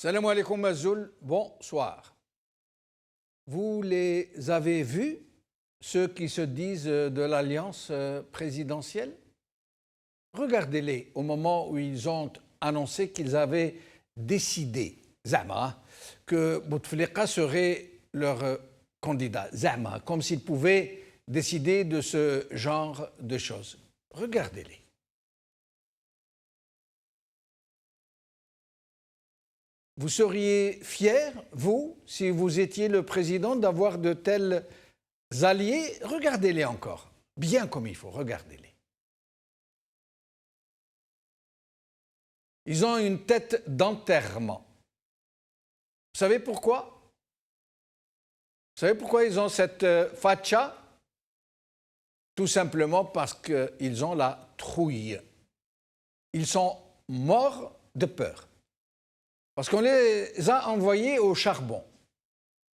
Salam alaikum Mazoul, bonsoir. Vous les avez vus, ceux qui se disent de l'alliance présidentielle? Regardez-les au moment où ils ont annoncé qu'ils avaient décidé, Zama, que Bouteflika serait leur candidat, Zama, comme s'ils pouvaient décider de ce genre de choses. Regardez-les. Vous seriez fier, vous, si vous étiez le président, d'avoir de tels alliés? Regardez-les encore, bien comme il faut, regardez-les. Ils ont une tête d'enterrement. Vous savez pourquoi? Vous savez pourquoi ils ont cette facha? Tout simplement parce qu'ils ont la trouille. Ils sont morts de peur. Parce qu'on les a envoyés au charbon.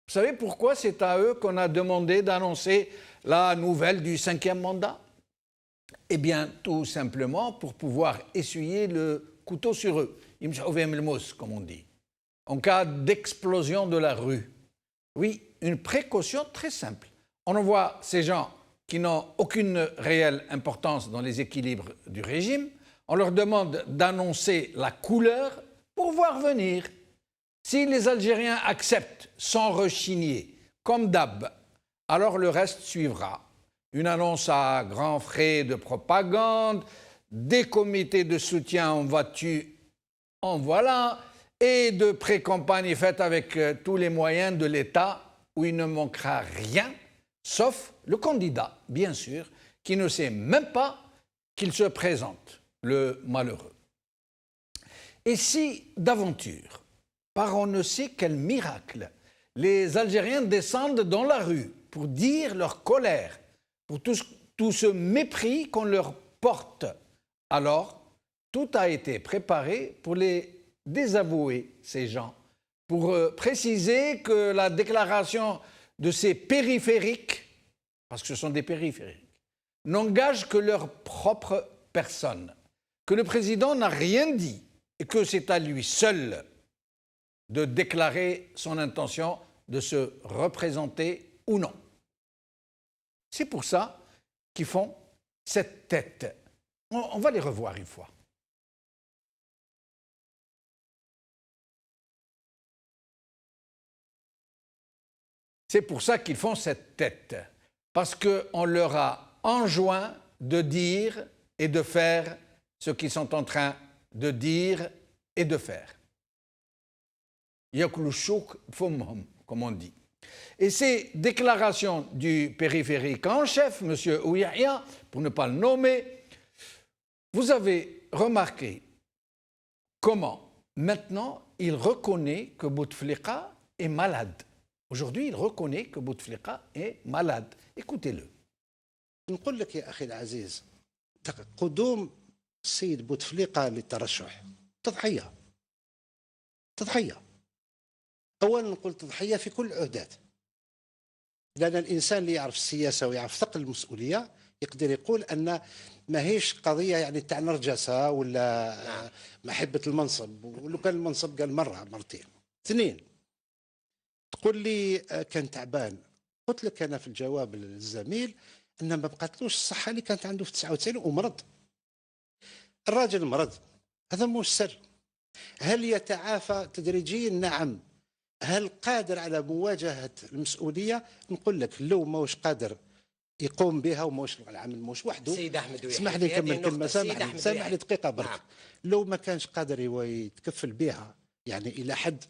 Vous savez pourquoi c'est à eux qu'on a demandé d'annoncer la nouvelle du 5e mandat? Eh bien, tout simplement pour pouvoir essuyer le couteau sur eux, comme on dit, en cas d'explosion de la rue. Oui, une précaution très simple. On envoie ces gens qui n'ont aucune réelle importance dans les équilibres du régime, on leur demande d'annoncer la couleur pour voir venir. Si les Algériens acceptent sans rechigner, comme d'hab, alors le reste suivra. Une annonce à grands frais de propagande, des comités de soutien en voiture, en voilà, et de pré-campagne faite avec tous les moyens de l'État où il ne manquera rien, sauf le candidat, bien sûr, qui ne sait même pas qu'il se présente, le malheureux. Et si, d'aventure, par on ne sait quel miracle, les Algériens descendent dans la rue pour dire leur colère, pour tout ce mépris qu'on leur porte, alors tout a été préparé pour les désavouer, ces gens, pour préciser que la déclaration de ces périphériques, parce que ce sont des périphériques, n'engage que leur propre personne, que le président n'a rien dit, et que c'est à lui seul de déclarer son intention de se représenter ou non. C'est pour ça qu'ils font cette tête. On va les revoir une fois. C'est pour ça qu'ils font cette tête, parce qu'on leur a enjoint de dire et de faire ce qu'ils sont en train de dire et de faire. Comme on dit. Et ces déclarations du périphérique en chef, M. Ouiahia, pour ne pas le nommer, vous avez remarqué comment maintenant il reconnaît que Bouteflika est malade. Aujourd'hui, il reconnaît que Bouteflika est malade. Écoutez-le. نقول لك يا أخي العزيز قدوم السيد بوتفليقة للترشح تضحية أولا نقول تضحية في كل العهدات، لأن الإنسان اللي يعرف السياسة ويعرف ثقل المسؤولية يقدر يقول أن ما هيش قضية يعني تاع نرجسة ولا محبة المنصب، ولو كان المنصب قال مرة مرتين. اثنين، تقول لي كان تعبان، قلت لك أنا في الجواب للزميل أن ما بقاتلوش الصحة اللي كانت عنده في 99 ومرض. الراجل مرض، هذا مش سر. هل يتعافى تدريجيا؟ نعم. هل قادر على مواجهة المسؤولية؟ نقول لك لو ماهوش قادر يقوم بها وماهوش العمل ماهوش وحده. سيد أحمد ويحيى، اسمح لي نكمل كلمة، سامح لي دقيقة برك. نعم. لو ما كانش قادر يتكفل بها يعني إلى حد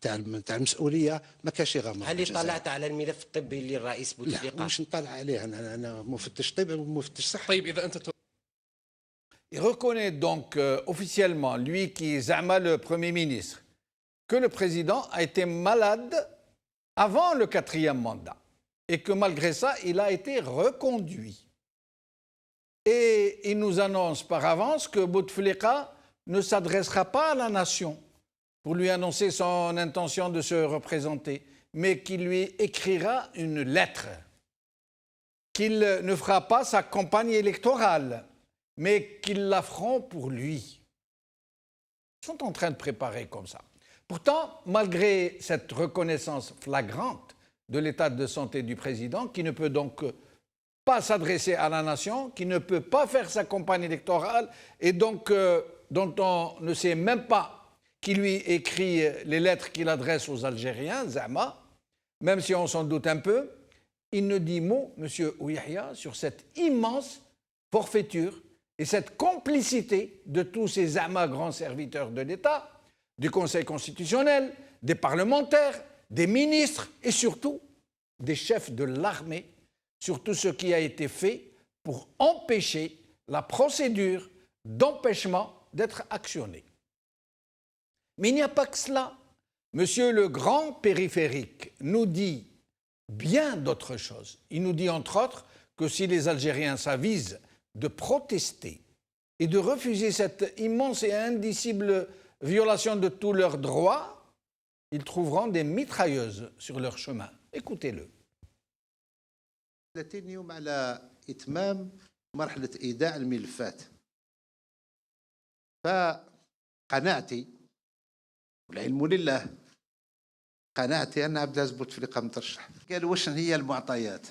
تاع المسؤوليه ما كانش يغامر. هل اطلعت على الملف الطبي للرئيس بوتفليقة؟ لا مش نطلع عليه، انا مفتش طب ومفتش صحه. طيب اذا انت Il reconnaît donc officiellement, lui qui est Zama, le Premier ministre, que le président a été malade avant le 4e mandat et que malgré ça, il a été reconduit. Et il nous annonce par avance que Bouteflika ne s'adressera pas à la nation pour lui annoncer son intention de se représenter, mais qu'il lui écrira une lettre, qu'il ne fera pas sa campagne électorale, mais qu'ils la feront pour lui. sont en train de préparer comme ça. Pourtant, malgré cette reconnaissance flagrante de l'état de santé du président, qui ne peut donc pas s'adresser à la nation, qui ne peut pas faire sa campagne électorale et donc dont on ne sait même pas qui lui écrit les lettres qu'il adresse aux Algériens, Zama, même si on s'en doute un peu, il ne dit mot, M. Ouyahia, sur cette immense forfaiture et cette complicité de tous ces Zama grands serviteurs de l'État, du Conseil constitutionnel, des parlementaires, des ministres et surtout des chefs de l'armée, sur tout ce qui a été fait pour empêcher la procédure d'empêchement d'être actionnée. Mais il n'y a pas que cela. Monsieur le grand périphérique nous dit bien d'autres choses. Il nous dit entre autres que si les Algériens s'avisent de protester et de refuser cette immense et indicible violation de tous leurs droits, ils trouveront des mitrailleuses sur leur chemin. Écoutez-le. 30 يوم على إتمام مرحلة إيداع الملفات فقناعتي والعلم لله قناعتي أن عبد العزيز بوتفليقة مترشح. قال واش هي المعطيات؟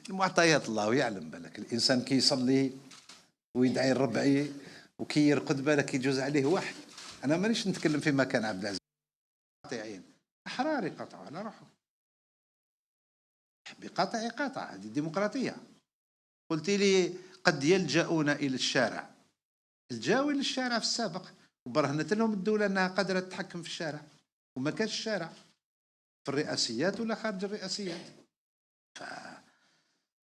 المعطيات الله يعلم بالك الإنسان كي يصلي ويدعي الربعي وكي يرقد بالك يجوز عليه واحد. أنا مانيش نتكلم في مكان عبد العزيز. قاطعين أحرار يقطعوا على روحهم. بقطع قطع هذه الديمقراطية. قلت لي قد يلجؤون إلى الشارع. الجاوا إلى الشارع في السابق وبرهنت لهم الدولة أنها قادرة تتحكم في الشارع وما كانش الشارع في الرئاسيات ولا خارج الرئاسيات.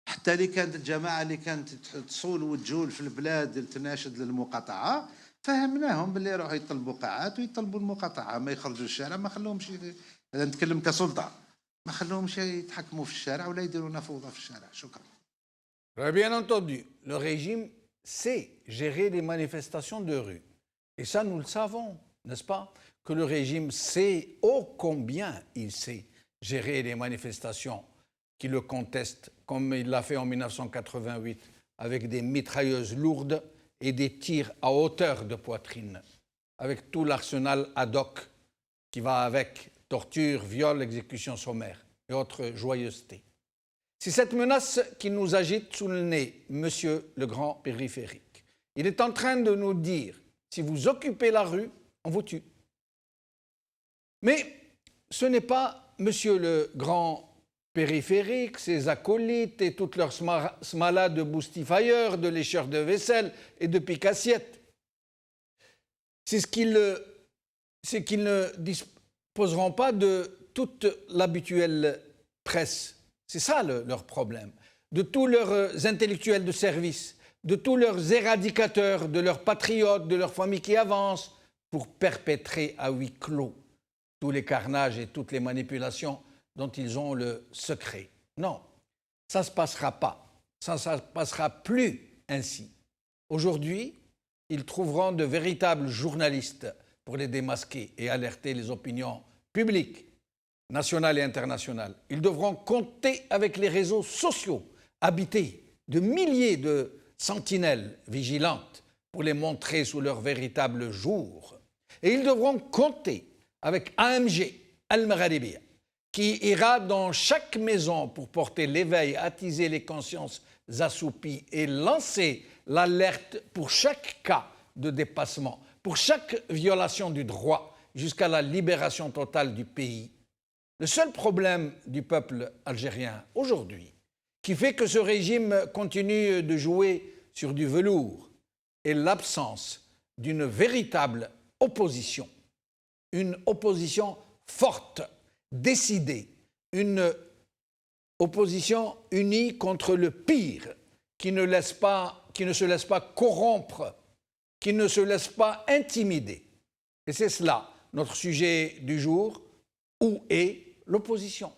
حتى اللي كانت الجماعة اللي كانت تصول وتجول في البلاد تناشد للمقاطعة فهمناهم باللي يروحوا يطلبوا قاعات ويطلبوا المقاطعة ما يخرجوا الشارع ما خلوهمش. هذا نتكلم كسلطة ما خلوهمش يتحكموا في الشارع ولا يديروا فوضى في الشارع. شكرا. Bien entendu, le régime sait gérer les manifestations de rue. Et ça, nous le savons, n'est-ce pas? Que le régime sait, ô combien il sait gérer les manifestations qui le contestent, comme il l'a fait en 1988, avec des mitrailleuses lourdes et des tirs à hauteur de poitrine, avec tout l'arsenal ad hoc qui va avec torture, viol, exécution sommaire et autres joyeusetés. C'est cette menace qui nous agite sous le nez, monsieur le grand périphérique. Il est en train de nous dire, si vous occupez la rue, on vous tue. Mais ce n'est pas monsieur le grand périphérique, ses acolytes et toutes leurs smalas de boustifailleurs, de lécheurs de vaisselle et de pique-assiettes. C'est qu'ils ne disposeront pas de toute l'habituelle presse. C'est ça leur problème. De tous leurs intellectuels de service, de tous leurs éradicateurs, de leurs patriotes, de leurs familles qui avancent pour perpétrer à huis clos tous les carnages et toutes les manipulations dont ils ont le secret. Non, ça ne se passera pas. Ça ne se passera plus ainsi. Aujourd'hui, ils trouveront de véritables journalistes pour les démasquer et alerter les opinions publiques, nationales et internationales. Ils devront compter avec les réseaux sociaux habités de milliers de sentinelles vigilantes pour les montrer sous leur véritable jour. Et ils devront compter avec AMG Al-Magharibiya, qui ira dans chaque maison pour porter l'éveil, attiser les consciences assoupies et lancer l'alerte pour chaque cas de dépassement, pour chaque violation du droit, jusqu'à la libération totale du pays. Le seul problème du peuple algérien aujourd'hui, qui fait que ce régime continue de jouer sur du velours, est l'absence d'une véritable opposition. Une opposition forte, décidée, une opposition unie contre le pire, qui ne se laisse pas corrompre, qui ne se laisse pas intimider. Et c'est cela, notre sujet du jour. Où est l'opposition?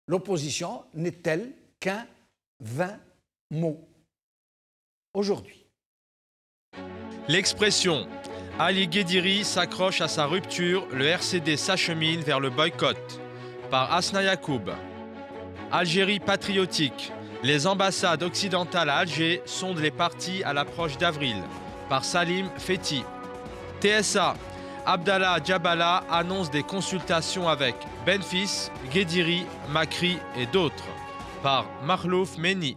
L'opposition n'est-elle qu'un vain mot aujourd'hui? L'expression « Ali Guédiri s'accroche à sa rupture, le RCD s'achemine vers le boycott » par Asna Yacoub. Algérie patriotique, les ambassades occidentales à Alger sondent les partis à l'approche d'avril par Salim Fethi. TSA, Abdallah Djabala annonce des consultations avec Benfis, Guédiri, Makri et d'autres. Par Marlouf Meni.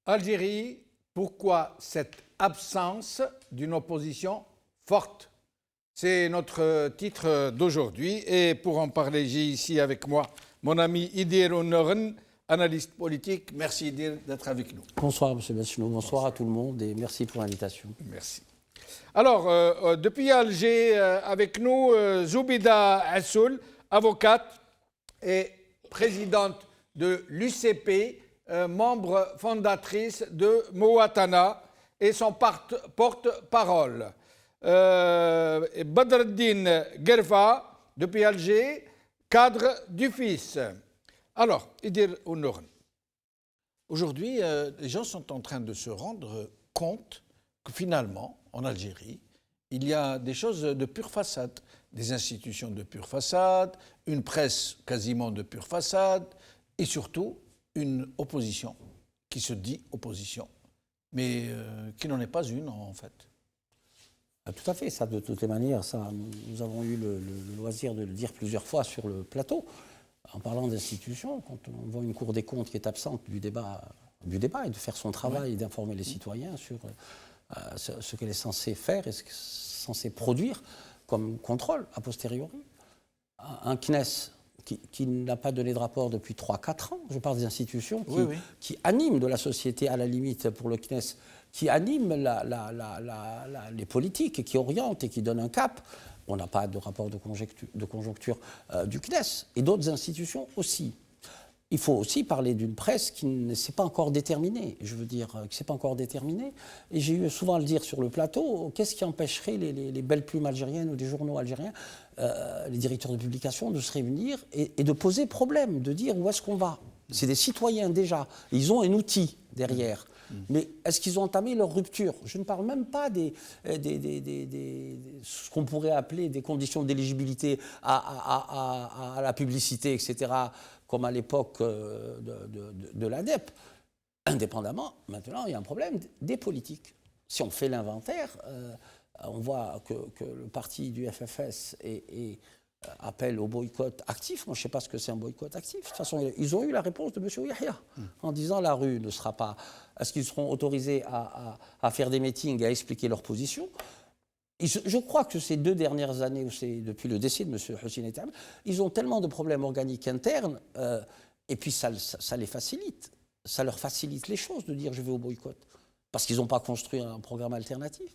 Algérie, pourquoi cette absence d'une opposition forte? C'est notre titre d'aujourd'hui. Et pour en parler, j'ai ici avec moi mon ami Idir Onoren, analyste politique. Merci Idir d'être avec nous. Bonsoir M. Bachino, bonsoir à tout le monde et merci pour l'invitation. Merci. Alors, depuis Alger, avec nous, Zoubida Assoul, avocate et présidente de l'UCP, membre fondatrice de Mouatana et son porte-parole. Badreddine Gerfa, depuis Alger, cadre du FIS. Alors, Idir Onoren, aujourd'hui, les gens sont en train de se rendre compte que finalement, en Algérie, il y a des choses de pure façade, des institutions de pure façade, une presse quasiment de pure façade, et surtout une opposition qui se dit opposition, mais qui n'en est pas une en fait. Tout à fait, ça de toutes les manières, ça, nous avons eu le loisir de le dire plusieurs fois sur le plateau, en parlant d'institutions, quand on voit une Cour des comptes qui est absente du débat et de faire son travail et d'informer les citoyens sur ce qu'elle est censée faire et ce qu'elle est censée produire comme contrôle a posteriori. Un CNES qui n'a pas donné de rapport depuis 3-4 ans, je parle des institutions qui animent de la société à la limite pour le CNES, qui animent les politiques, qui orientent et qui donnent un cap. On n'a pas de rapport de conjoncture du CNES et d'autres institutions aussi. Il faut aussi parler d'une presse qui ne s'est pas encore déterminée, qui ne s'est pas encore déterminée. Et j'ai eu souvent à le dire sur le plateau, qu'est-ce qui empêcherait les belles plumes algériennes ou des journaux algériens, les directeurs de publication, de se réunir et de poser problème, de dire où est-ce qu'on va? C'est des citoyens déjà, ils ont un outil derrière. Mais est-ce qu'ils ont entamé leur rupture? Je ne parle même pas ce qu'on pourrait appeler des conditions d'éligibilité à la publicité, etc., comme à l'époque de l'ADEP. Indépendamment, maintenant, il y a un problème des politiques. Si on fait l'inventaire, on voit que le parti du FFS appelle au boycott actif. Moi, je ne sais pas ce que c'est un boycott actif. De toute façon, ils ont eu la réponse de M. Yahya en disant la rue ne sera pas... Est-ce qu'ils seront autorisés à faire des meetings et à expliquer leur position? Je crois que ces 2 dernières années, ou depuis le décès de M. Hossein Etam, ils ont tellement de problèmes organiques internes, et puis ça les facilite. Ça leur facilite les choses de dire je vais au boycott. Parce qu'ils n'ont pas construit un programme alternatif.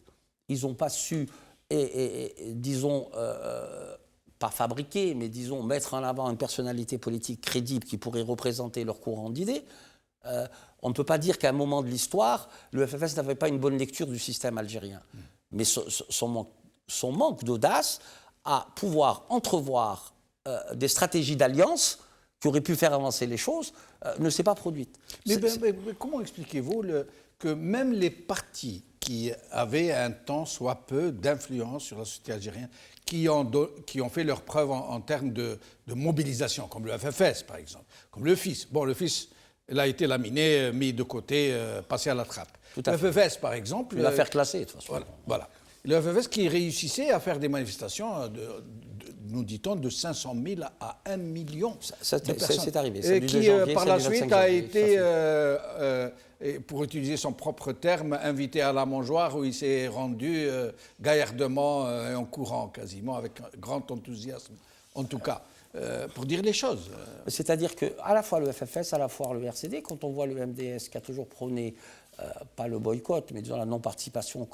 Ils n'ont pas su, disons, pas fabriquer, mais disons, mettre en avant une personnalité politique crédible qui pourrait représenter leur courant d'idées. On ne peut pas dire qu'à un moment de l'histoire, le FFS n'avait pas une bonne lecture du système algérien. Mais son manque d'audace à pouvoir entrevoir des stratégies d'alliance qui auraient pu faire avancer les choses ne s'est pas produite. Mais comment expliquez-vous que même les partis qui avaient un temps soit peu d'influence sur la société algérienne, qui ont fait leurs preuves en termes de mobilisation, comme le FFS par exemple, comme le FIS. Bon, le FIS, il a été laminé, mis de côté, passé à la trappe. Le FFS, par exemple... L'affaire classée, de toute façon. Voilà. Le FFS qui réussissait à faire des manifestations, nous dit-on, de 500 000 à 1 million de personnes. C'est arrivé. Et qui, par la suite, a été, pour utiliser son propre terme, invité à la mangeoire où il s'est rendu gaillardement et en courant quasiment, avec un grand enthousiasme, en tout cas. Pour dire les choses. C'est-à-dire qu'à la fois le FFS, à la fois le RCD, quand on voit le MDS qui a toujours prôné, pas le boycott, mais disons la non-participation,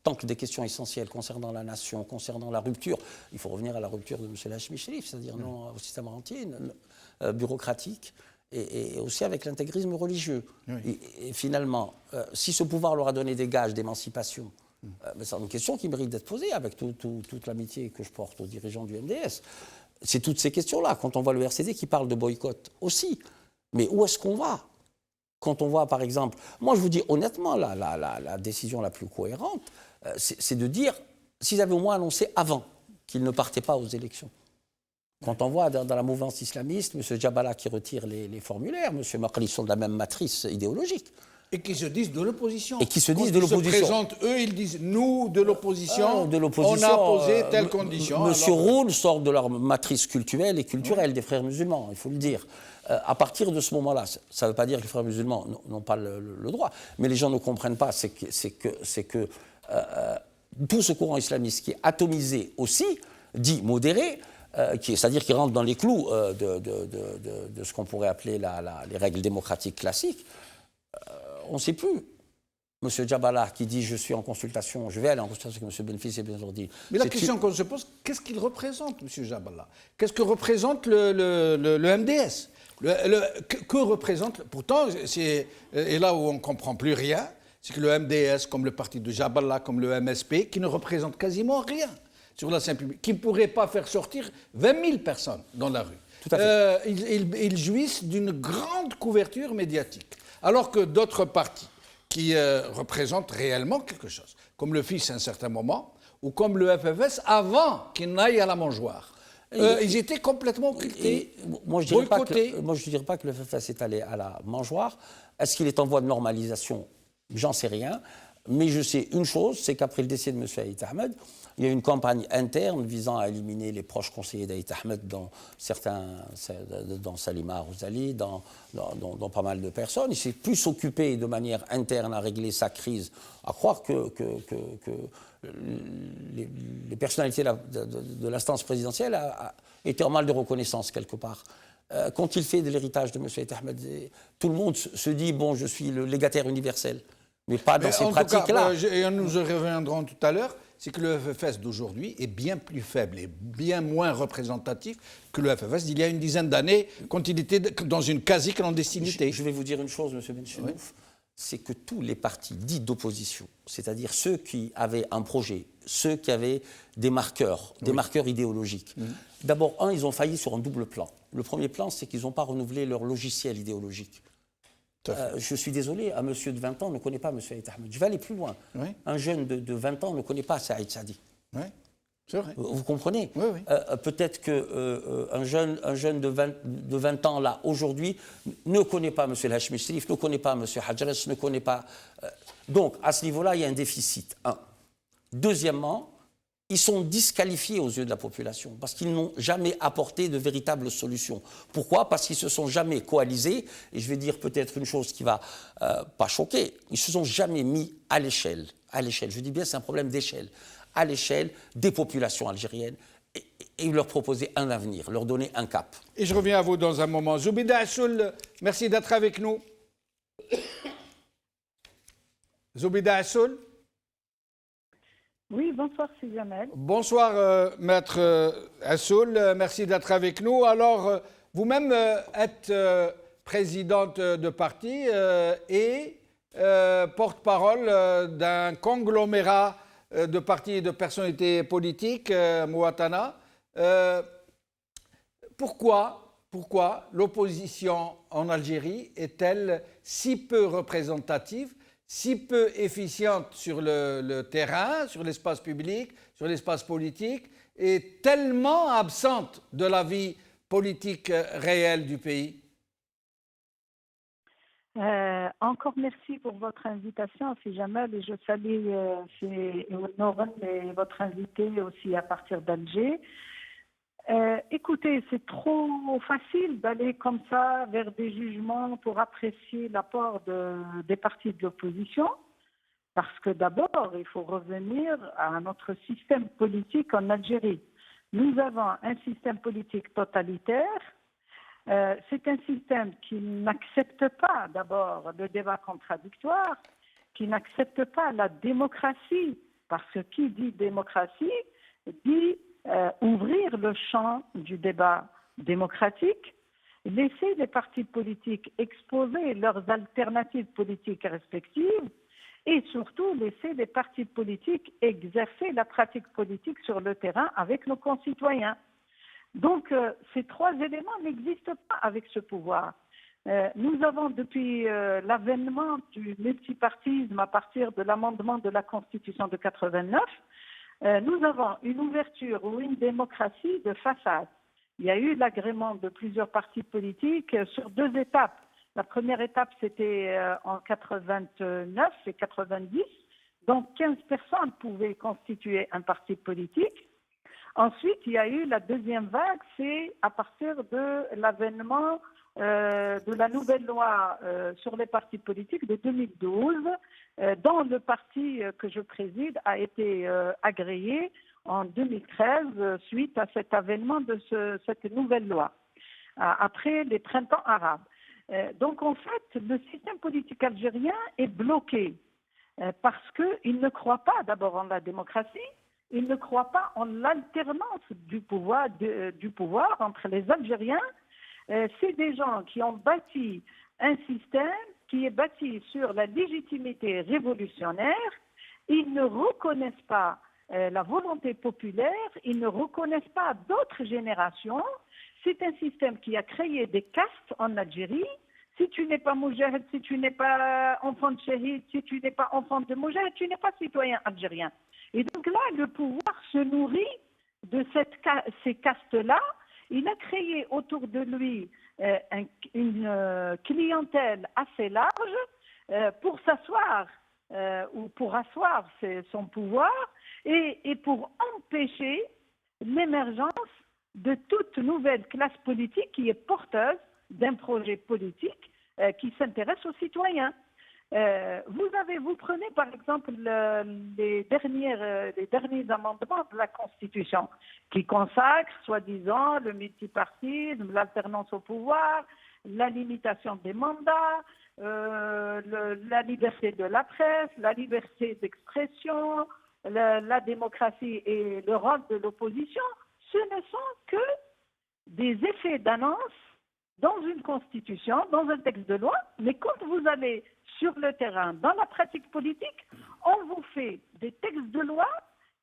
tant que des questions essentielles concernant la nation, concernant la rupture, il faut revenir à la rupture de M. Hachmi Chérif, c'est-à-dire non au système entier, bureaucratique, et aussi avec l'intégrisme religieux. Oui. Et finalement, si ce pouvoir leur a donné des gages d'émancipation, c'est une question qui mérite d'être posée avec toute l'amitié que je porte aux dirigeants du MDS. C'est toutes ces questions-là. Quand on voit le RCD qui parle de boycott aussi. Mais où est-ce qu'on va? Quand on voit, par exemple... Moi, je vous dis honnêtement, la décision la plus cohérente, c'est de dire, s'ils avaient au moins annoncé avant qu'ils ne partaient pas aux élections. Quand on voit dans la mouvance islamiste, M. Djabala qui retire les formulaires, M. Makri, sont de la même matrice idéologique. Et qui se disent de l'opposition. Et qui se disent Quand de l'opposition. Ils se présentent, eux, ils disent nous, de l'opposition, on a euh, posé telle condition. Monsieur Alors, Roule sort de leur matrice culturelle et culturelle des frères musulmans, il faut le dire. À partir de ce moment-là, ça ne veut pas dire que les frères musulmans n'ont pas le droit, mais les gens ne comprennent pas, c'est que tout ce courant islamiste qui est atomisé aussi, dit modéré, c'est-à-dire qui rentre dans les clous de ce qu'on pourrait appeler les règles démocratiques classiques, on ne sait plus. M. Djaballah qui dit je suis en consultation, je vais aller en consultation avec M. Benfis et bien aujourd'hui. mais la question qu'on se pose, qu'est-ce qu'il représente, M. Djaballah? Qu'est-ce que représente le MDS? Que représente... Pourtant, et là où on ne comprend plus rien, c'est que le MDS, comme le parti de Djaballah, comme le MSP, qui ne représente quasiment rien sur la scène publique, qui ne pourrait pas faire sortir 20 000 personnes dans la rue. Tout à fait. Ils jouissent d'une grande couverture médiatique. Alors que d'autres partis qui représentent réellement quelque chose, comme le FIS à un certain moment, ou comme le FFS avant qu'il n'aille à la mangeoire, ils étaient complètement occultés, boycottés. Moi, je ne dirais pas que le FFS est allé à la mangeoire. Est-ce qu'il est en voie de normalisation? J'en sais rien. Mais je sais une chose, c'est qu'après le décès de M. Aït Ahmed, il y a eu une campagne interne visant à éliminer les proches conseillers d'Aït Ahmed dans Salima Rouzali, dans pas mal de personnes. Il s'est plus occupé de manière interne à régler sa crise, à croire que les personnalités de l'instance présidentielle étaient en mal de reconnaissance quelque part. Quand il fait de l'héritage de M. Aït Ahmed, tout le monde se dit, bon, je suis le légataire universel. Mais pas dans ces pratiques-là. Et nous y reviendrons tout à l'heure, c'est que le FFS d'aujourd'hui est bien plus faible et bien moins représentatif que le FFS d'il y a une dizaine d'années, quand il était dans une quasi-clandestinité. Je vais vous dire une chose, M. Benchenouf, oui. C'est que tous les partis dits d'opposition, c'est-à-dire ceux qui avaient un projet, ceux qui avaient des marqueurs idéologiques, d'abord, ils ont failli sur un double plan. Le premier plan, c'est qu'ils n'ont pas renouvelé leur logiciel idéologique. Je suis désolé, un monsieur de 20 ans ne connaît pas M. Aït Ahmed. Je vais aller plus loin. Oui. Un jeune de 20 ans ne connaît pas Saïd Sadi. Oui, c'est vrai. Vous comprenez? Oui, oui. Peut-être qu'un jeune de 20 ans, là, aujourd'hui, ne connaît pas M. Hachmi Shrif, ne connaît pas M. Hadjras, ne connaît pas... Donc, à ce niveau-là, il y a un déficit. Un. Deuxièmement, ils sont disqualifiés aux yeux de la population parce qu'ils n'ont jamais apporté de véritables solutions. Pourquoi? Parce qu'ils ne se sont jamais coalisés, et je vais dire peut-être une chose qui ne va pas choquer, ils ne se sont jamais mis à l'échelle, je dis bien c'est un problème d'échelle, à l'échelle des populations algériennes, et leur proposer un avenir, leur donner un cap. Et je reviens à vous dans un moment. Zoubida Assoul, merci d'être avec nous. Zoubida Assoul. Oui, bonsoir, c'est Jamel. Bonsoir, Maître Assoul. Merci d'être avec nous. Alors, vous-même êtes présidente de parti et porte-parole d'un conglomérat de partis et de personnalités politiques, Mouatana. Pourquoi l'opposition en Algérie est-elle si peu représentative, si peu efficiente sur le terrain, sur l'espace public, sur l'espace politique, et tellement absente de la vie politique réelle du pays? Encore merci pour votre invitation, c'est Jamel, et je salue Noran et votre invité aussi à partir d'Alger. Écoutez, c'est trop facile d'aller comme ça vers des jugements pour apprécier l'apport des partis de l'opposition, parce que d'abord, il faut revenir à notre système politique en Algérie. Nous avons un système politique totalitaire. C'est un système qui n'accepte pas d'abord le débat contradictoire, qui n'accepte pas la démocratie, parce que qui dit démocratie dit ouvrir le champ du débat démocratique, laisser les partis politiques exposer leurs alternatives politiques respectives et surtout laisser les partis politiques exercer la pratique politique sur le terrain avec nos concitoyens. Donc, ces trois éléments n'existent pas avec ce pouvoir. Nous avons, depuis l'avènement du multipartisme à partir de l'amendement de la Constitution de 89, nous avons une ouverture ou une démocratie de façade. Il y a eu l'agrément de plusieurs partis politiques sur deux étapes. La première étape, c'était en 89 et 90. Donc, 15 personnes pouvaient constituer un parti politique. Ensuite, il y a eu la deuxième vague, c'est à partir de l'avènement de la nouvelle loi sur les partis politiques de 2012, dont le parti que je préside a été agréé en 2013 suite à cet avènement de cette nouvelle loi, après les printemps arabes. Donc en fait, le système politique algérien est bloqué parce qu'il ne croit pas d'abord en la démocratie, il ne croit pas en l'alternance du pouvoir entre les Algériens. C'est des gens qui ont bâti un système qui est bâti sur la légitimité révolutionnaire. Ils ne reconnaissent pas la volonté populaire, ils ne reconnaissent pas d'autres générations. C'est un système qui a créé des castes en Algérie. Si tu n'es pas moujahid, si tu n'es pas enfant de shahid, si tu n'es pas enfant de moujahid, tu n'es pas citoyen algérien. Et donc là, le pouvoir se nourrit de ces castes-là. Il a créé autour de lui une clientèle assez large pour s'asseoir ou pour asseoir son pouvoir et pour empêcher l'émergence de toute nouvelle classe politique qui est porteuse d'un projet politique qui s'intéresse aux citoyens. Vous prenez par exemple les derniers amendements de la Constitution qui consacrent, soi-disant, le multipartisme, l'alternance au pouvoir, la limitation des mandats, la liberté de la presse, la liberté d'expression, la démocratie et le rôle de l'opposition. Ce ne sont que des effets d'annonce dans une constitution, dans un texte de loi, mais quand vous allez sur le terrain, dans la pratique politique, on vous fait des textes de loi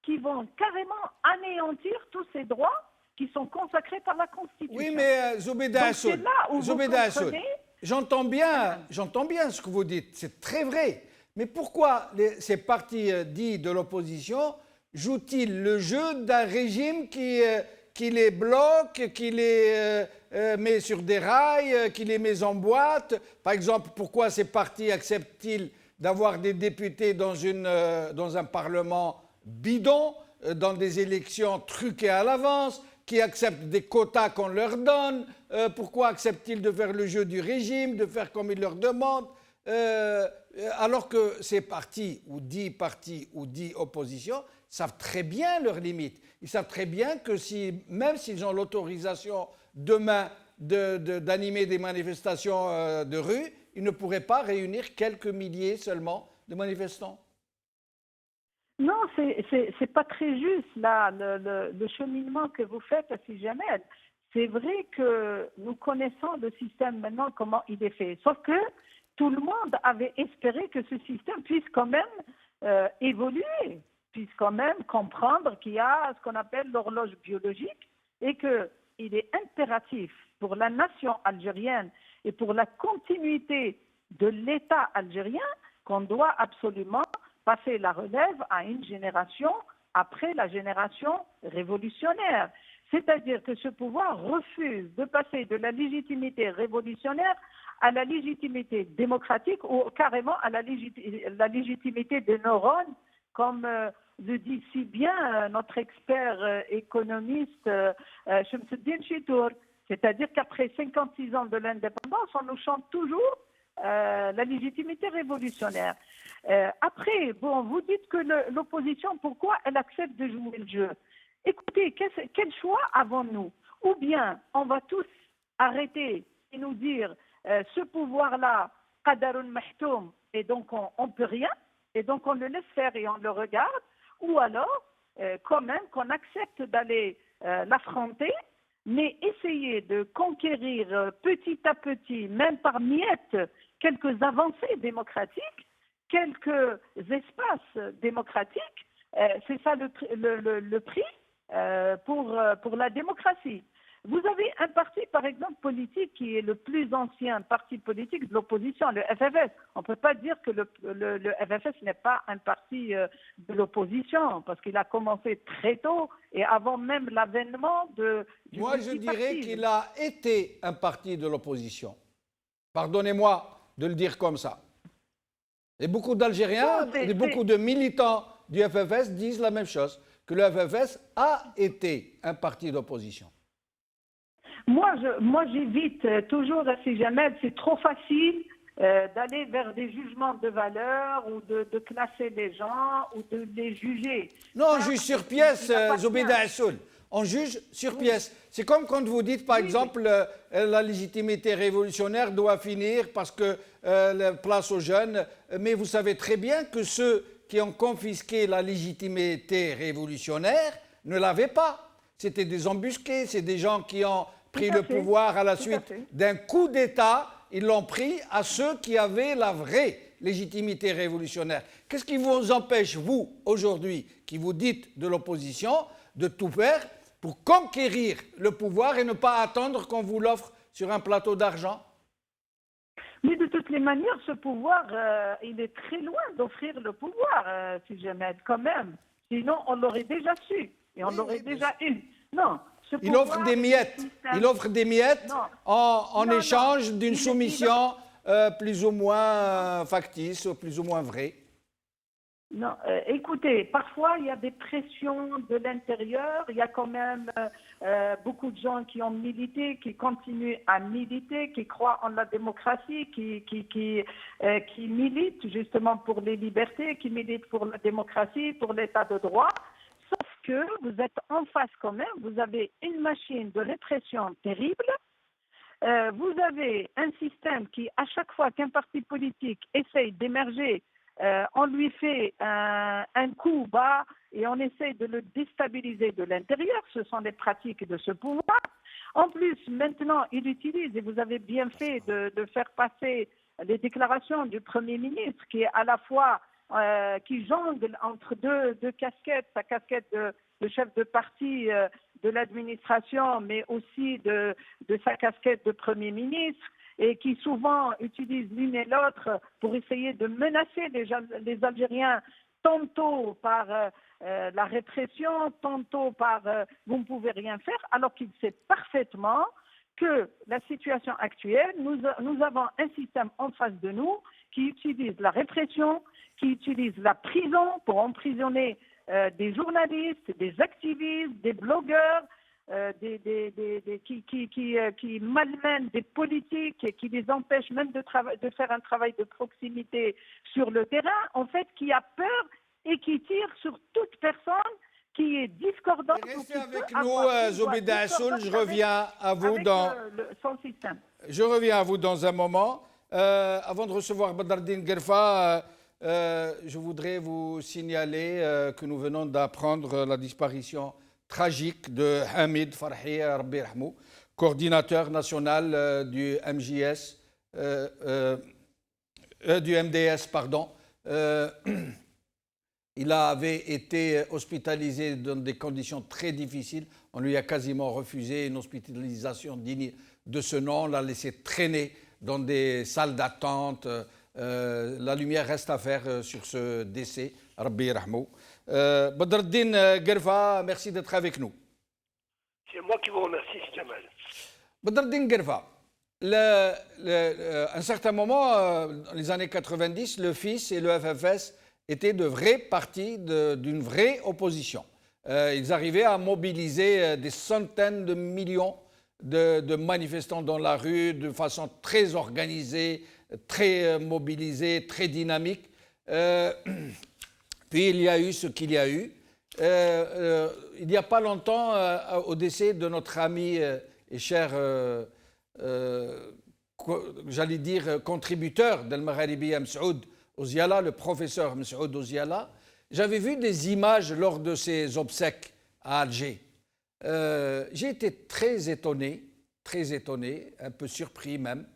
qui vont carrément anéantir tous ces droits qui sont consacrés par la Constitution. Oui, mais Zoubeda Assoud, j'entends bien ce que vous dites, c'est très vrai. Mais pourquoi ces partis dits de l'opposition jouent-ils le jeu d'un régime qui les bloque, qui les met sur des rails, qui les met en boîte? Par exemple, pourquoi ces partis acceptent-ils d'avoir des députés dans un parlement bidon, dans des élections truquées à l'avance, qui acceptent des quotas qu'on leur donne? Pourquoi acceptent-ils de faire le jeu du régime, de faire comme ils leur demandent, alors que ces partis, ou dits opposition, savent très bien leurs limites. Ils savent très bien que même s'ils ont l'autorisation demain d'animer des manifestations de rue, ils ne pourraient pas réunir quelques milliers seulement de manifestants. Non, c'est pas très juste là le cheminement que vous faites à Jamel. C'est vrai que nous connaissons le système maintenant, comment il est fait. Sauf que tout le monde avait espéré que ce système puisse quand même évoluer, puisse quand même comprendre qu'il y a ce qu'on appelle l'horloge biologique et qu'il est impératif pour la nation algérienne et pour la continuité de l'État algérien qu'on doit absolument passer la relève à une génération après la génération révolutionnaire. C'est-à-dire que ce pouvoir refuse de passer de la légitimité révolutionnaire à la légitimité démocratique ou carrément à la légitimité des neurones, comme le dit si bien notre expert économiste Shamsuddin Chitour. C'est-à-dire qu'après 56 ans de l'indépendance, on nous chante toujours la légitimité révolutionnaire. Après, vous dites que l'opposition, pourquoi elle accepte de jouer le jeu? Écoutez, quel choix avons-nous? Ou bien on va tous arrêter et nous dire ce pouvoir-là, qadarun mahtoum, et donc on peut rien, et donc on le laisse faire et on le regarde, ou alors quand même qu'on accepte d'aller l'affronter, mais essayer de conquérir petit à petit, même par miettes, quelques avancées démocratiques, quelques espaces démocratiques, c'est ça le prix pour la démocratie. Vous avez un parti, par exemple, politique qui est le plus ancien parti politique de l'opposition, le FFS. On ne peut pas dire que le FFS n'est pas un parti de l'opposition, parce qu'il a commencé très tôt et avant même l'avènement du Moi, je dirais qu'il a été un parti de l'opposition. Pardonnez-moi de le dire comme ça. Et beaucoup d'Algériens Non, et beaucoup de militants du FFS disent la même chose, que le FFS a été un parti d'opposition. Moi, j'évite toujours, si jamais, c'est trop facile d'aller vers des jugements de valeur ou de classer les gens ou de les juger. Non, on Ça, juge sur il pièce, n'appartient. Zoubida Assoul. On juge sur pièce. C'est comme quand vous dites, par exemple, la légitimité révolutionnaire doit finir parce que la place aux jeunes. Mais vous savez très bien que ceux qui ont confisqué la légitimité révolutionnaire ne l'avaient pas. C'était des embusqués, c'est des gens qui ont pris Tout à le fait. pouvoir à la Tout à suite fait. d'un coup d'État. Ils l'ont pris à ceux qui avaient la vraie légitimité révolutionnaire. Qu'est-ce qui vous empêche, vous, aujourd'hui, qui vous dites de l'opposition, de tout faire pour conquérir le pouvoir et ne pas attendre qu'on vous l'offre sur un plateau d'argent? Mais de toutes les manières, ce pouvoir, il est très loin d'offrir le pouvoir, si jamais, quand même. Sinon, on l'aurait déjà su et on l'aurait déjà eu. Non. Ce Il pouvoir, offre des miettes. système- Il offre des miettes Non. en Non, échange non. d'une Il soumission plus ou moins factice, plus ou moins vraie. Non, écoutez, parfois il y a des pressions de l'intérieur, il y a quand même beaucoup de gens qui ont milité, qui continuent à militer, qui croient en la démocratie, qui militent justement pour les libertés, qui militent pour la démocratie, pour l'état de droit. Sauf que vous êtes en face quand même, vous avez une machine de répression terrible. Vous avez un système qui, à chaque fois qu'un parti politique essaye d'émerger, on lui fait un coup bas et on essaye de le déstabiliser de l'intérieur. Ce sont les pratiques de ce pouvoir. En plus, maintenant, il utilise, et vous avez bien fait de faire passer les déclarations du Premier ministre, qui est à la fois qui jongle entre deux casquettes, sa casquette de chef de parti de l'administration, mais aussi de sa casquette de Premier ministre, et qui souvent utilisent l'une et l'autre pour essayer de menacer les Algériens, tantôt par la répression, tantôt par vous ne pouvez rien faire, alors qu'il sait parfaitement que la situation actuelle, nous avons un système en face de nous qui utilise la répression, qui utilise la prison pour emprisonner des journalistes, des activistes, des blogueurs, qui malmènent des politiques et qui les empêchent même de faire un travail de proximité sur le terrain, en fait, qui a peur et qui tire sur toute personne qui est discordante. Restez avec nous, Zoubida Assoul, je reviens à vous son système. Je reviens à vous dans un moment. Avant de recevoir Badardine Gerfa, je voudrais vous signaler que nous venons d'apprendre la disparition tragique de Hamid Farhi, Rabbi Rahmou, coordinateur national du MJS, du MDS, pardon. Il avait été hospitalisé dans des conditions très difficiles. On lui a quasiment refusé une hospitalisation digne de ce nom. On l'a laissé traîner dans des salles d'attente. La lumière reste à faire sur ce décès. Rabbi Rahmou. Badardine Gerfa, merci d'être avec nous. C'est moi qui vous remercie, Jamal. Badardine Gerfa, à un certain moment, dans les années 90, le FIS et le FFS étaient de vrais partis d'une vraie opposition. Ils arrivaient à mobiliser des centaines de millions de manifestants dans la rue de façon très organisée, très mobilisée, très dynamique. Puis il y a eu ce qu'il y a eu. Il n'y a pas longtemps, au décès de notre ami et cher, j'allais dire, contributeur d'El Magharibi Msaoud Ouziala, le professeur Msaoud Ouziala, j'avais vu des images lors de ses obsèques à Alger. J'ai été très étonné, un peu surpris même,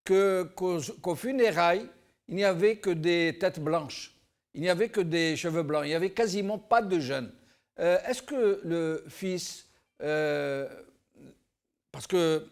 qu'aux funérailles, il n'y avait que des têtes blanches. Il n'y avait que des cheveux blancs. Il n'y avait quasiment pas de jeunes. Est-ce que le fils... parce que,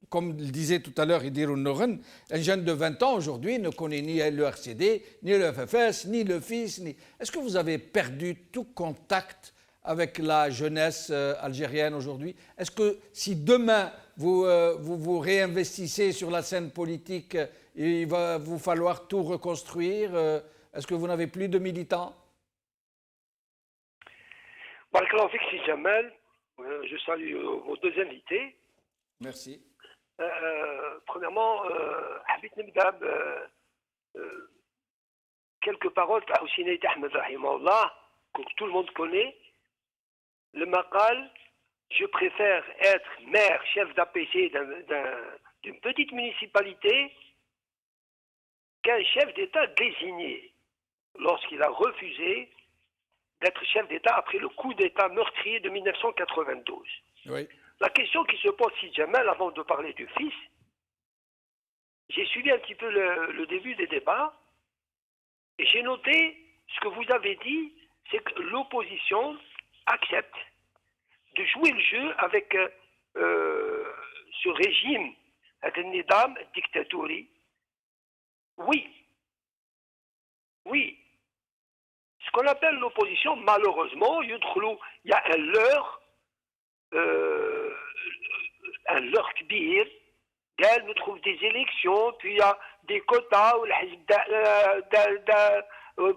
comme le disait tout à l'heure Idir Nouren, un jeune de 20 ans aujourd'hui ne connaît ni le RCD, ni le FFS, ni le fils. Est-ce que vous avez perdu tout contact avec la jeunesse algérienne aujourd'hui? Est-ce que si demain vous réinvestissez sur la scène politique, il va vous falloir tout reconstruire? Est-ce que vous n'avez plus de militants? Barakallahu fik, Si Jamal. Je salue vos deux invités. Merci. Premièrement, Habit Nibdab, quelques paroles à Hussein Ahmed Rahimahullah, que tout le monde connaît. Le maqal, je préfère être maire, chef d'APC d'une petite municipalité qu'un chef d'État désigné lorsqu'il a refusé d'être chef d'État après le coup d'État meurtrier de 1992. Oui. La question qui se pose, si Jamal, avant de parler du fils, j'ai suivi un petit peu le début des débats et j'ai noté ce que vous avez dit, c'est que l'opposition accepte de jouer le jeu avec ce régime Nidam dictatorial. Oui. Oui. Ce qu'on appelle l'opposition, malheureusement, il y a un leurre kbir. Elle me trouve des élections, puis il y a des quotas,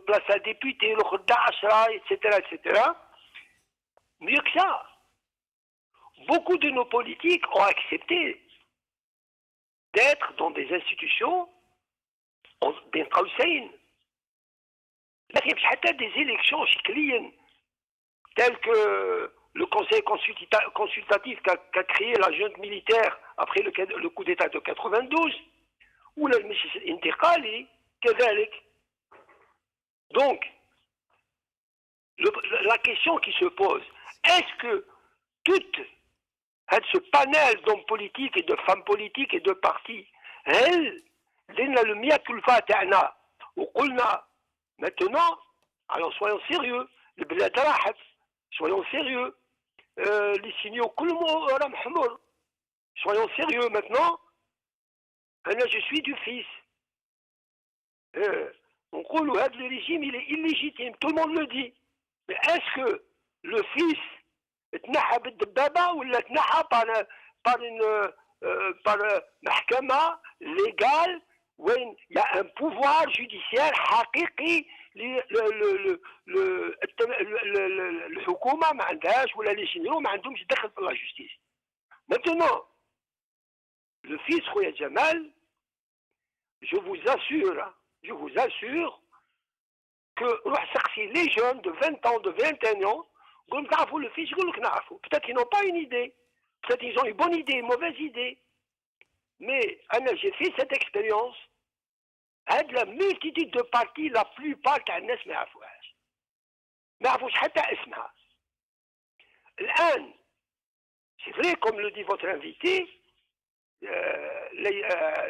place à député, etc., etc. Mieux que ça, beaucoup de nos politiques ont accepté d'être dans des institutions بين قوسين. ما كاينش حتى des élections شكليا telles que le conseil consultatif qu'a créé la junte militaire après le coup d'état de 92 ou le المجلس الانتقالي كذلك. Donc la question qui se pose, est-ce que toute ce panel d'hommes politiques et de femmes politiques et de partis, elles لنا المياه كلفة تاعنا وقلنا maintenant, alors soyons sérieux, le بلاد راحت, soyons sérieux, les signaux كلهم راهم حمر, soyons sérieux maintenant. Je suis du fils. On dit que le régime il est illégitime, tout le monde le dit. Mais est-ce que le fils تنحى بالدبابة ولا تنحى par محكمة légale où il y a un pouvoir judiciaire حقيقي الحكومة ما عندهاش ولا les généraux ما عندهمش دخل في la justice. Maintenant, le fils Khouya Jamal, je vous assure que les jeunes de 20 ans, de 21 ans, le fils, peut-être qu'ils n'ont pas une idée, peut-être qu'ils ont une bonne idée, une mauvaise idée. Mais j'ai fait cette expérience avec la multitude de partis, la plupart كاع الناس ما يعرفوهاش. ما يعرفوش حتى اسمها. الآن, c'est vrai, comme le dit votre invité,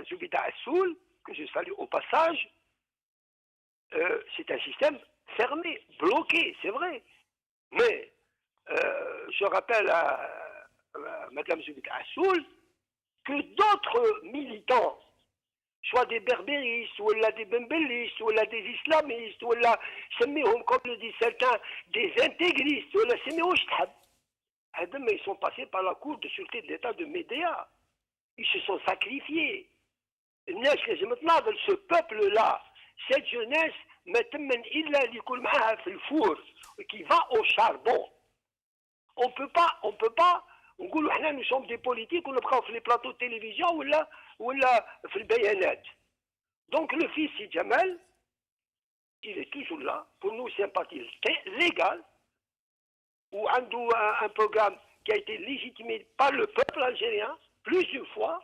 Zoubida Assoul, que je salue au passage, c'est un système fermé, bloqué, c'est vrai. Mais je rappelle à Madame Zoubida Assoul que d'autres militants, soit des berbéristes, ou des bembélistes, ou des islamistes, ou comme le disent certains, des intégristes, ou ils sont passés par la Cour de sûreté de l'État de Médéa. Ils se sont sacrifiés. Ce peuple-là, cette jeunesse, qui va au charbon. On peut pas, nous sommes des politiques, on le prend sur les plateaux de télévision ou là sur le bayanet. Donc le fils de Jamal, il est toujours là. Pour nous, c'est un parti légal, où un programme qui a été légitimé par le peuple algérien, plusieurs fois,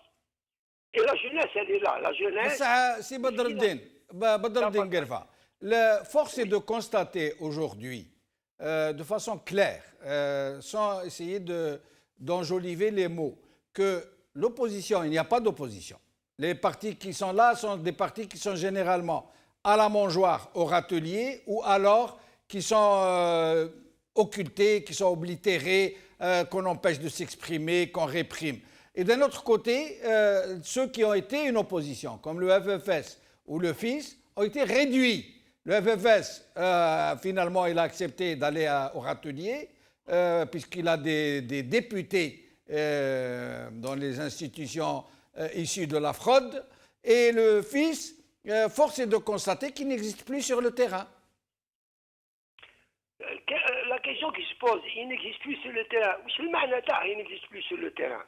et la jeunesse, elle est là. La jeunesse... C'est Badreddin Guerfa. Force est de constater aujourd'hui, de façon claire, sans essayer d'enjoliver les mots, que l'opposition, il n'y a pas d'opposition. Les partis qui sont là sont des partis qui sont généralement à la mangeoire, au râtelier, ou alors qui sont occultés, qui sont oblitérés, qu'on empêche de s'exprimer, qu'on réprime. Et d'un autre côté, ceux qui ont été une opposition, comme le FFS ou le FIS, ont été réduits. Le FFS, finalement, il a accepté d'aller au râtelier. puisqu'il a des députés dans les institutions issues de la fraude, et le fils, force est de constater qu'il n'existe plus sur le terrain. La question qui se pose, il n'existe plus sur le terrain. C'est le mandat, il n'existe plus sur le terrain.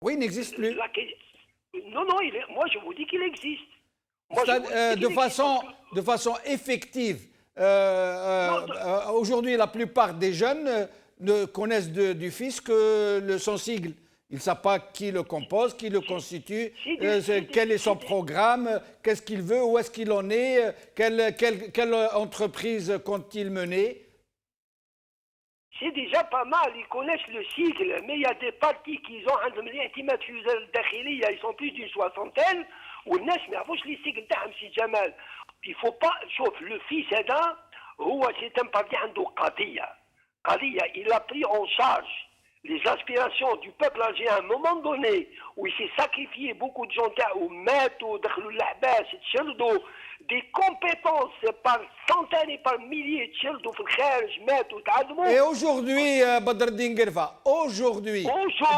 Oui, il n'existe plus. Non, moi je vous dis qu'il existe. De façon effective. Aujourd'hui, la plupart des jeunes ne connaissent du fisc que son sigle. Ils ne savent pas qui le compose, qui le constitue, quel est son programme, qu'est-ce qu'il veut, où est-ce qu'il en est, quelle entreprise compte-t-il mener. C'est déjà pas mal, ils connaissent le sigle, mais il y a des partis qui ont ils sont plus d'une soixantaine, والناس ما يعرفوش لي السيجل تاعهم سي جمال. Il faut pas, شوف le fils هذا هو c'est un parti عنده قضية. Il a pris en charge les aspirations du peuple algérien à un moment donné où il s'est sacrifié, beaucoup de gens ou ماتوا دخلوا الحباس تشردوا des compétences par centaines et par milliers تشردوا في الخارج ماتوا تعذبوا. Et aujourd'hui, Badr Din Guerfa, aujourd'hui,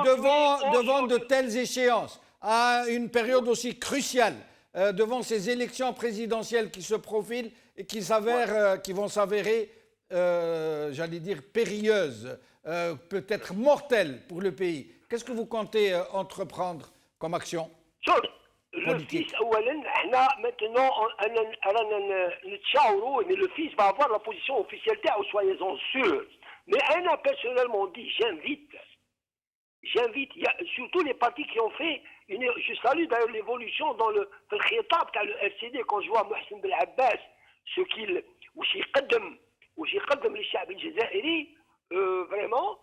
devant de telles échéances, à une période aussi cruciale, devant ces élections présidentielles qui se profilent et qui vont s'avérer, j'allais dire, périlleuses, peut-être mortelles pour le pays. Qu'est-ce que vous comptez entreprendre comme action politique? Maintenant, le fils va avoir la position officielle, soyez-en sûrs. Mais Anna, personnellement, dit, j'invite, il y a surtout les partis qui ont fait, je salue d'ailleurs l'évolution dans le khitab, le RCD, quand je vois Mohsen Belabbas, ce qu'il, وش يقدم للشعب الجزائري, vraiment,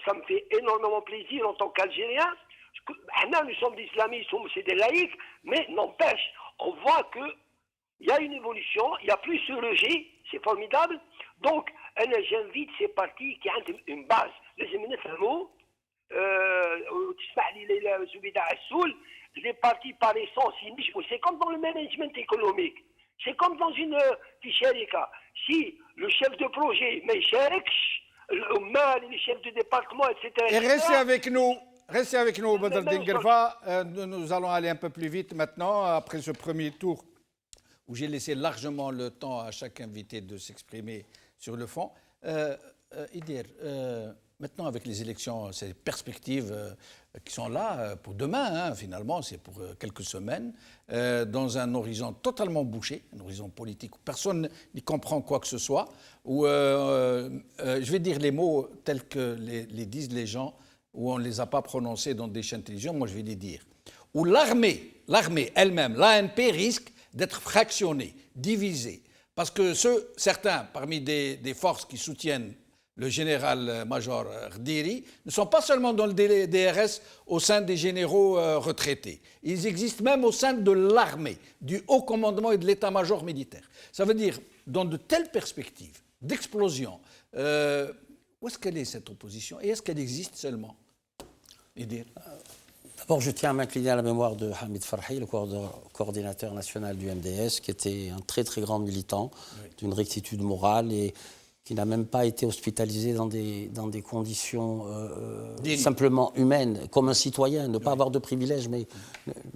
ça me fait énormément plaisir en tant qu'Algérien. Nous sommes des islamistes, c'est des laïcs, mais n'empêche, on voit qu'il y a une évolution, il n'y a plus ce rejet, c'est formidable. Donc, j'invite ces partis qui ont une base. Les partis par essence, c'est comme dans le management économique, c'est comme dans une fichérika. Si le chef de projet, mais les chefs de département, etc. Et restez avec nous, Badr Din Guerfa. Nous allons aller un peu plus vite maintenant, après ce premier tour où j'ai laissé largement le temps à chaque invité de s'exprimer sur le fond. Idir, maintenant avec les élections, ces perspectives qui sont là pour demain, finalement, c'est pour quelques semaines, dans un horizon totalement bouché, un horizon politique où personne n'y comprend quoi que ce soit, où je vais dire les mots tels que les disent les gens, où on ne les a pas prononcés dans des chaînes de télévision, moi je vais les dire. Où l'armée elle-même, l'ANP, risque d'être fractionnée, divisée. Parce que certains parmi des forces qui soutiennent le général-major Rdiri ne sont pas seulement dans le DRS au sein des généraux retraités. Ils existent même au sein de l'armée, du haut commandement et de l'état-major militaire. Ça veut dire, dans de telles perspectives d'explosion, où est-ce qu'elle est cette opposition et est-ce qu'elle existe seulement? D'abord, je tiens à m'incliner à la mémoire de Hamid Farhi, le coordinateur national du MDS, qui était un très très grand militant, d'une rectitude morale et qui n'a même pas été hospitalisé dans des conditions simplement humaines, comme un citoyen, ne pas avoir de privilèges, mais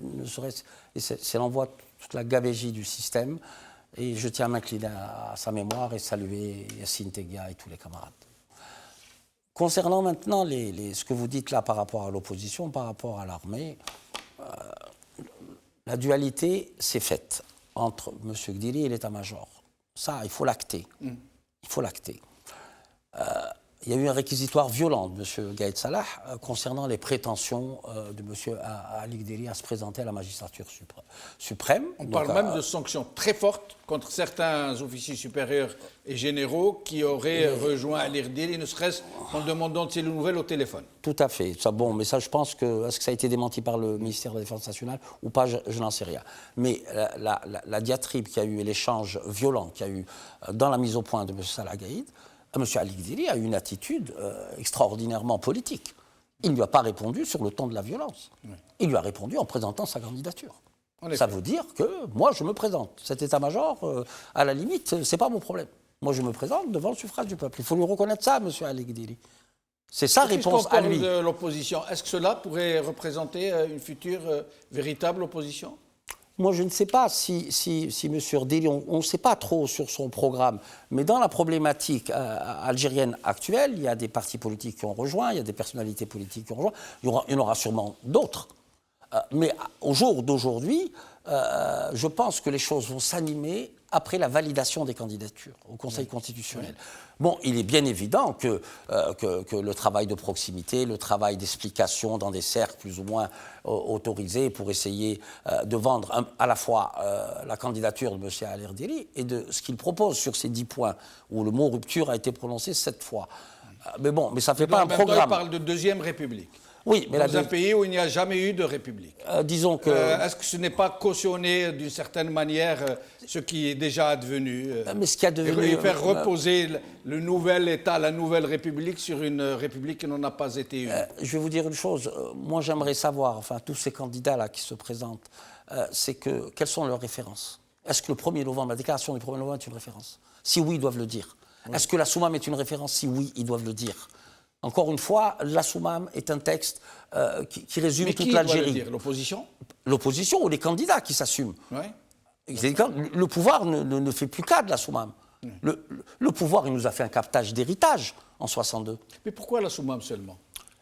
ne serait-ce... C'est l'envoi de toute la gabegie du système. Et je tiens à m'incliner à sa mémoire et saluer Yassine Tegia et tous les camarades. Concernant maintenant ce que vous dites là par rapport à l'opposition, par rapport à l'armée, la dualité s'est faite entre M. Gdiri et l'état-major. Ça, il faut l'acter. Il faut l'acter. Il y a eu un réquisitoire violent de M. Gaïd Salah concernant les prétentions de M. Ali Gdiri à se présenter à la magistrature suprême. On parle même de sanctions très fortes contre certains officiers supérieurs et généraux qui auraient rejoint Ali Gdiri, ne serait-ce qu'en demandant de ses nouvelles au téléphone. Tout à fait. Ça, bon, mais ça, je pense que... Est-ce que ça a été démenti par le ministère de la Défense nationale ou pas? Je n'en sais rien. Mais la diatribe qu'il y a eu et l'échange violent qu'il y a eu dans la mise au point de M. Salah Gaïd, M. Ali Gdiri a eu une attitude extraordinairement politique. Il ne lui a pas répondu sur le ton de la violence. Il lui a répondu en présentant sa candidature. Ça veut dire que moi, je me présente. Cet état-major, à la limite, ce n'est pas mon problème. Moi, je me présente devant le suffrage du peuple. Il faut lui reconnaître ça, M. Ali Gdiri. C'est sa réponse à lui. De l'opposition, est-ce que cela pourrait représenter une future véritable opposition? Moi, je ne sais pas si M. Rdili, on ne sait pas trop sur son programme, mais dans la problématique algérienne actuelle, il y a des partis politiques qui ont rejoint, il y a des personnalités politiques qui ont rejoint, il y en aura sûrement d'autres. Mais au jour d'aujourd'hui, je pense que les choses vont s'animer après la validation des candidatures au Conseil constitutionnel. Bon, il est bien évident que le travail de proximité, le travail d'explication dans des cercles plus ou moins autorisés pour essayer de vendre à la fois la candidature de M. Ali Rdili et de ce qu'il propose sur ces 10 points où le mot rupture a été prononcé 7 fois. Mais bon, mais ça ne fait pas un programme. Il parle de deuxième république. Oui, mais dans un pays où il n'y a jamais eu de république. Disons que... Est-ce que ce n'est pas cautionner d'une certaine manière ce qui est déjà advenu mais ce qui a devenu... Et faire reposer le nouvel État, la nouvelle république sur une république qui n'en a pas été une? Je vais vous dire une chose. Moi, j'aimerais savoir, enfin, tous ces candidats-là qui se présentent, c'est que quelles sont leurs références? Est-ce que le 1er novembre, la déclaration du 1er novembre est une référence? Si oui, ils doivent le dire. Oui. Est-ce que la Soumam est une référence? Si oui, ils doivent le dire. Encore une fois, la Soumam est un texte qui résume toute l'Algérie. L'opposition? L'opposition ou les candidats qui s'assument. Ouais. Le pouvoir ne fait plus cas de la Soumam. Le pouvoir, il nous a fait un captage d'héritage en 62. Mais pourquoi la Soumam seulement?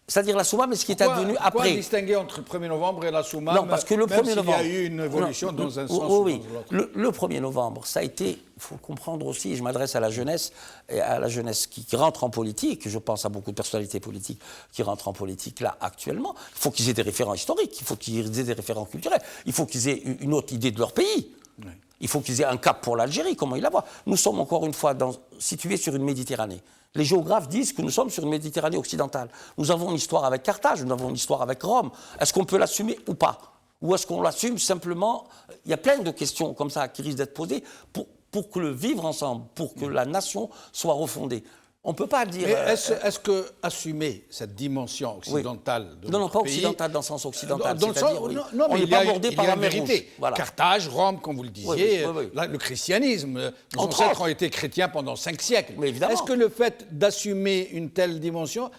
C'est-à-dire la Soumam est ce qui est advenu après. Pourquoi distinguer entre le 1er novembre et la Soumam? Non, parce que le 1er novembre... il y a eu une évolution dans un sens ou dans l'autre. Le 1er novembre, ça a été, il faut comprendre aussi, et je m'adresse à la jeunesse, et à la jeunesse qui rentre en politique, je pense à beaucoup de personnalités politiques qui rentrent en politique là actuellement, il faut qu'ils aient des référents historiques, il faut qu'ils aient des référents culturels, il faut qu'ils aient une autre idée de leur pays. Oui. Il faut qu'ils aient un cap pour l'Algérie, comment ils la voient. Nous sommes encore une fois situés sur une Méditerranée. Les géographes disent que nous sommes sur une Méditerranée occidentale. Nous avons une histoire avec Carthage, nous avons une histoire avec Rome. Est-ce qu'on peut l'assumer ou pas? Ou est-ce qu'on l'assume simplement? Il y a plein de questions comme ça qui risquent d'être posées pour que le vivre ensemble, pour que la nation soit refondée. On ne peut pas dire... Est-ce que assumer cette dimension occidentale de non, pas pays, occidentale dans le sens occidental. Dans le sens, oui. Non, mais on n'est pas bordé par la mer Rouge. Voilà. Carthage, Rome, comme vous le disiez, le christianisme. Nos ancêtres ont été chrétiens pendant 5 siècles. Est-ce que le fait d'assumer une telle dimension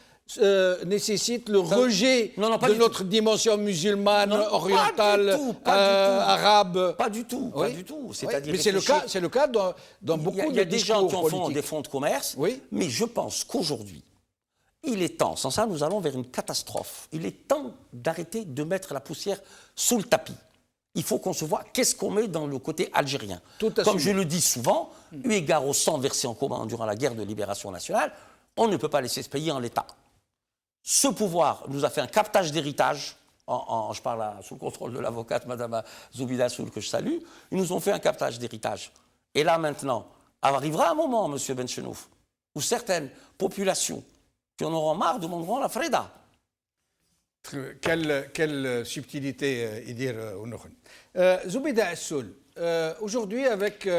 nécessite le rejet de notre dimension musulmane, orientale, arabe? Pas du tout, pas du tout. Mais c'est le cas dans beaucoup de discours politiques. Il y a des gens qui en font des fonds de commerce, mais je pense qu'aujourd'hui, il est temps, sans ça nous allons vers une catastrophe, il est temps d'arrêter de mettre la poussière sous le tapis. Il faut qu'on se voit qu'est-ce qu'on met dans le côté algérien. Comme je le dis souvent, eu égard au sang versé en commun durant la guerre de libération nationale, on ne peut pas laisser ce pays en l'état. Ce pouvoir nous a fait un captage d'héritage, je parle sous le contrôle de l'avocate Mme Zoubida Soul, que je salue, ils nous ont fait un captage d'héritage. Et là maintenant, arrivera un moment, M. Benchenouf, où certaines populations qui en auront marre demanderont la Freda. Quelle subtilité, Idir Honoran. Zoubida Soul, aujourd'hui avec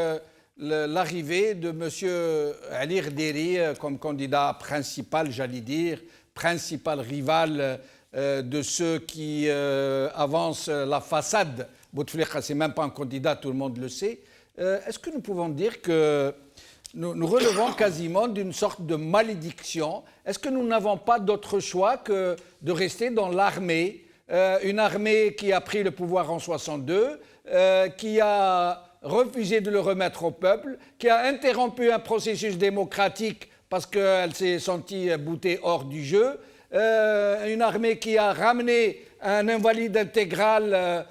l'arrivée de M. Ali Rdili comme candidat principal, j'allais dire, principal rival de ceux qui avancent la façade. Bouteflika, ce n'est même pas un candidat, tout le monde le sait. Est-ce que nous pouvons dire que nous relevons quasiment d'une sorte de malédiction? Est-ce que nous n'avons pas d'autre choix que de rester dans l'armée, une armée qui a pris le pouvoir en 62, qui a refusé de le remettre au peuple, qui a interrompu un processus démocratique parce qu'elle s'est sentie boutée hors du jeu, une armée qui a ramené un invalide intégral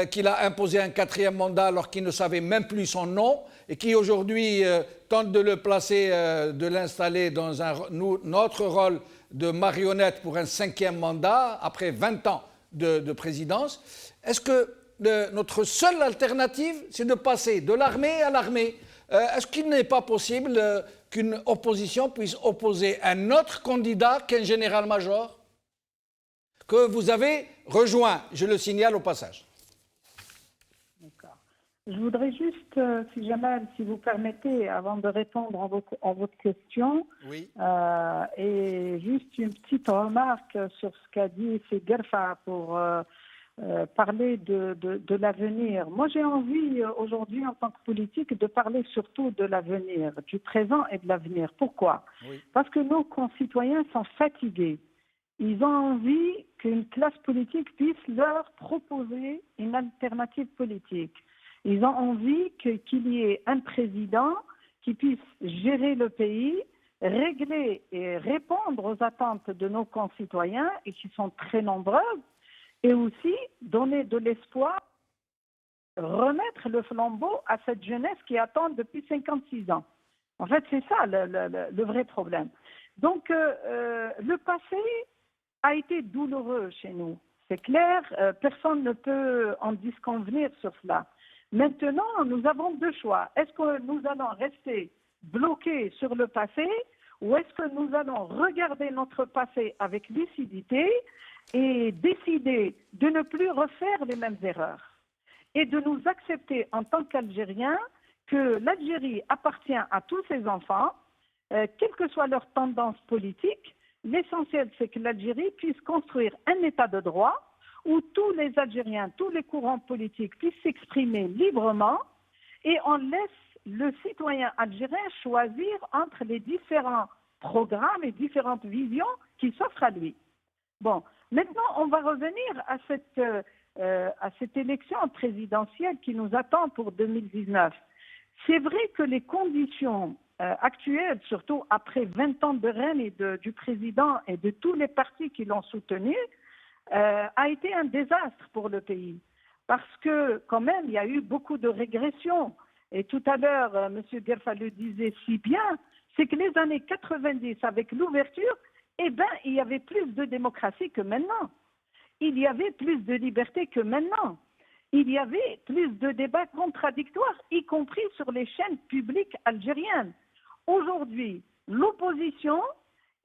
qu'il a imposé un 4e mandat alors qu'il ne savait même plus son nom et qui aujourd'hui tente de le placer, de l'installer dans notre rôle de marionnette pour un 5e mandat après 20 ans de présidence. Est-ce que notre seule alternative, c'est de passer de l'armée à l'armée? Est-ce qu'il n'est pas possible qu'une opposition puisse opposer un autre candidat qu'un général-major que vous avez rejoint, je le signale au passage? D'accord. Je voudrais juste, si Jamal, si vous permettez, avant de répondre à votre question, oui. Et juste une petite remarque sur ce qu'a dit Gerfa pour parler de l'avenir. Moi, j'ai envie aujourd'hui, en tant que politique, de parler surtout de l'avenir, du présent et de l'avenir. Pourquoi? Oui. Parce que nos concitoyens sont fatigués. Ils ont envie qu'une classe politique puisse leur proposer une alternative politique. Ils ont envie qu'il y ait un président qui puisse gérer le pays, régler et répondre aux attentes de nos concitoyens, et qui sont très nombreuses, et aussi donner de l'espoir, remettre le flambeau à cette jeunesse qui attend depuis 56 ans. En fait, c'est ça le vrai problème. Donc, le passé a été douloureux chez nous. C'est clair, personne ne peut en disconvenir sur cela. Maintenant, nous avons deux choix. Est-ce que nous allons rester bloqués sur le passé, ou est-ce que nous allons regarder notre passé avec lucidité et décider de ne plus refaire les mêmes erreurs et de nous accepter en tant qu'Algériens que l'Algérie appartient à tous ses enfants, quelle que soit leur tendance politique. L'essentiel, c'est que l'Algérie puisse construire un État de droit où tous les Algériens, tous les courants politiques puissent s'exprimer librement, et on laisse le citoyen algérien choisir entre les différents programmes et différentes visions qui s'offrent à lui. Bon, maintenant, on va revenir à cette élection présidentielle qui nous attend pour 2019. C'est vrai que les conditions actuelles, surtout après 20 ans de règne du président et de tous les partis qui l'ont soutenu, a été un désastre pour le pays. Parce que, quand même, il y a eu beaucoup de régressions. Et tout à l'heure, M. Gerfa le disait si bien, c'est que les années 90, avec l'ouverture, eh bien, il y avait plus de démocratie que maintenant. Il y avait plus de liberté que maintenant. Il y avait plus de débats contradictoires, y compris sur les chaînes publiques algériennes. Aujourd'hui, l'opposition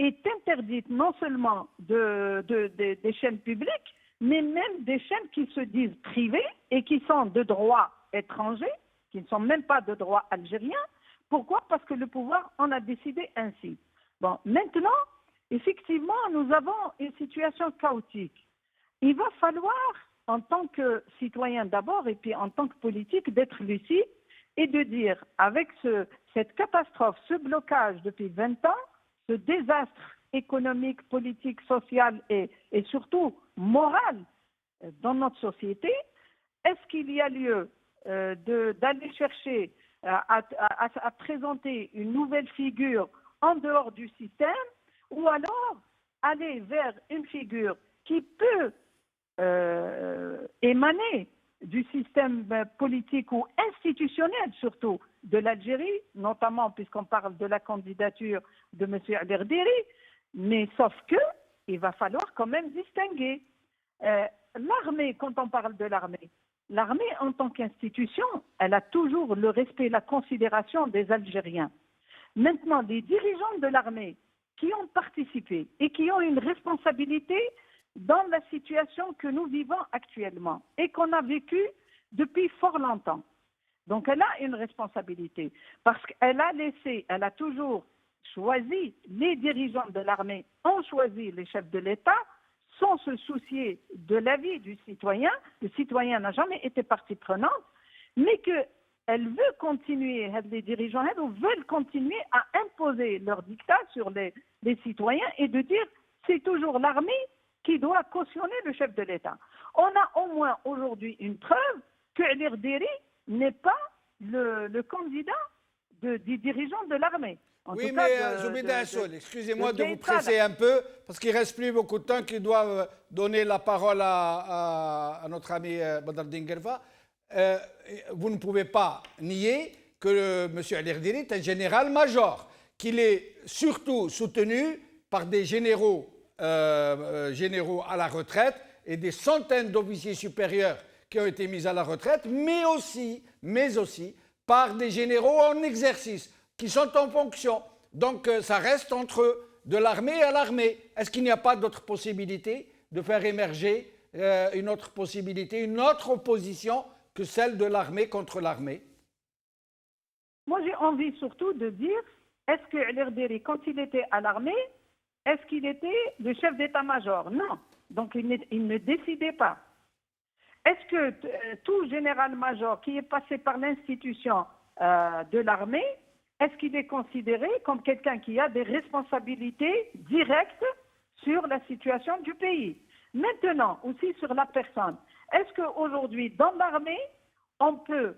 est interdite non seulement des chaînes publiques, mais même des chaînes qui se disent privées et qui sont de droit étranger, qui ne sont même pas de droit algérien. Pourquoi? Parce que le pouvoir en a décidé ainsi. Bon, maintenant, effectivement, nous avons une situation chaotique. Il va falloir, en tant que citoyen d'abord, et puis en tant que politique, d'être lucide et de dire, avec cette catastrophe, ce blocage depuis 20 ans, ce désastre économique, politique, social et surtout moral dans notre société, est-ce qu'il y a lieu d'aller chercher à présenter une nouvelle figure en dehors du système, ou alors aller vers une figure qui peut émaner du système politique ou institutionnel surtout de l'Algérie, notamment puisqu'on parle de la candidature de M. Ali Erderi, mais sauf que il va falloir quand même distinguer. L'armée, quand on parle de l'armée en tant qu'institution, elle a toujours le respect et la considération des Algériens. Maintenant, les dirigeants de l'armée qui ont participé et qui ont une responsabilité dans la situation que nous vivons actuellement et qu'on a vécue depuis fort longtemps. Donc elle a une responsabilité parce qu'elle a toujours choisi, les dirigeants de l'armée ont choisi les chefs de l'État sans se soucier de l'avis du citoyen. Le citoyen n'a jamais été partie prenante, mais qu'elle veut continuer, les dirigeants veulent continuer à imposer leur dictat sur les citoyens et de dire c'est toujours l'armée qui doit cautionner le chef de l'État. On a au moins aujourd'hui une preuve que Ali Erderi n'est pas le candidat des dirigeants de l'armée. Oui, mais Zoubida Assoul, excusez-moi de vous presser un peu, parce qu'il ne reste plus beaucoup de temps, qu'ils doivent donner la parole à notre ami Badreddine Gerfa. Vous ne pouvez pas nier que M. Ali Erderi est un général-major, qu'il est surtout soutenu par des généraux à la retraite et des centaines d'officiers supérieurs qui ont été mis à la retraite, mais aussi par des généraux en exercice, qui sont en fonction. Donc ça reste entre de l'armée à l'armée. Est-ce qu'il n'y a pas d'autre possibilité de faire émerger une autre opposition que celle de l'armée contre l'armée? Moi, j'ai envie surtout de dire, est-ce que Ali Erderi, quand il était à l'armée, est-ce qu'il était le chef d'état-major? Non. Donc il ne décidait pas. est-ce que tout général-major qui est passé par l'institution de l'armée, est-ce qu'il est considéré comme quelqu'un qui a des responsabilités directes sur la situation du pays? Maintenant, aussi sur la personne, est-ce qu'aujourd'hui, dans l'armée, on peut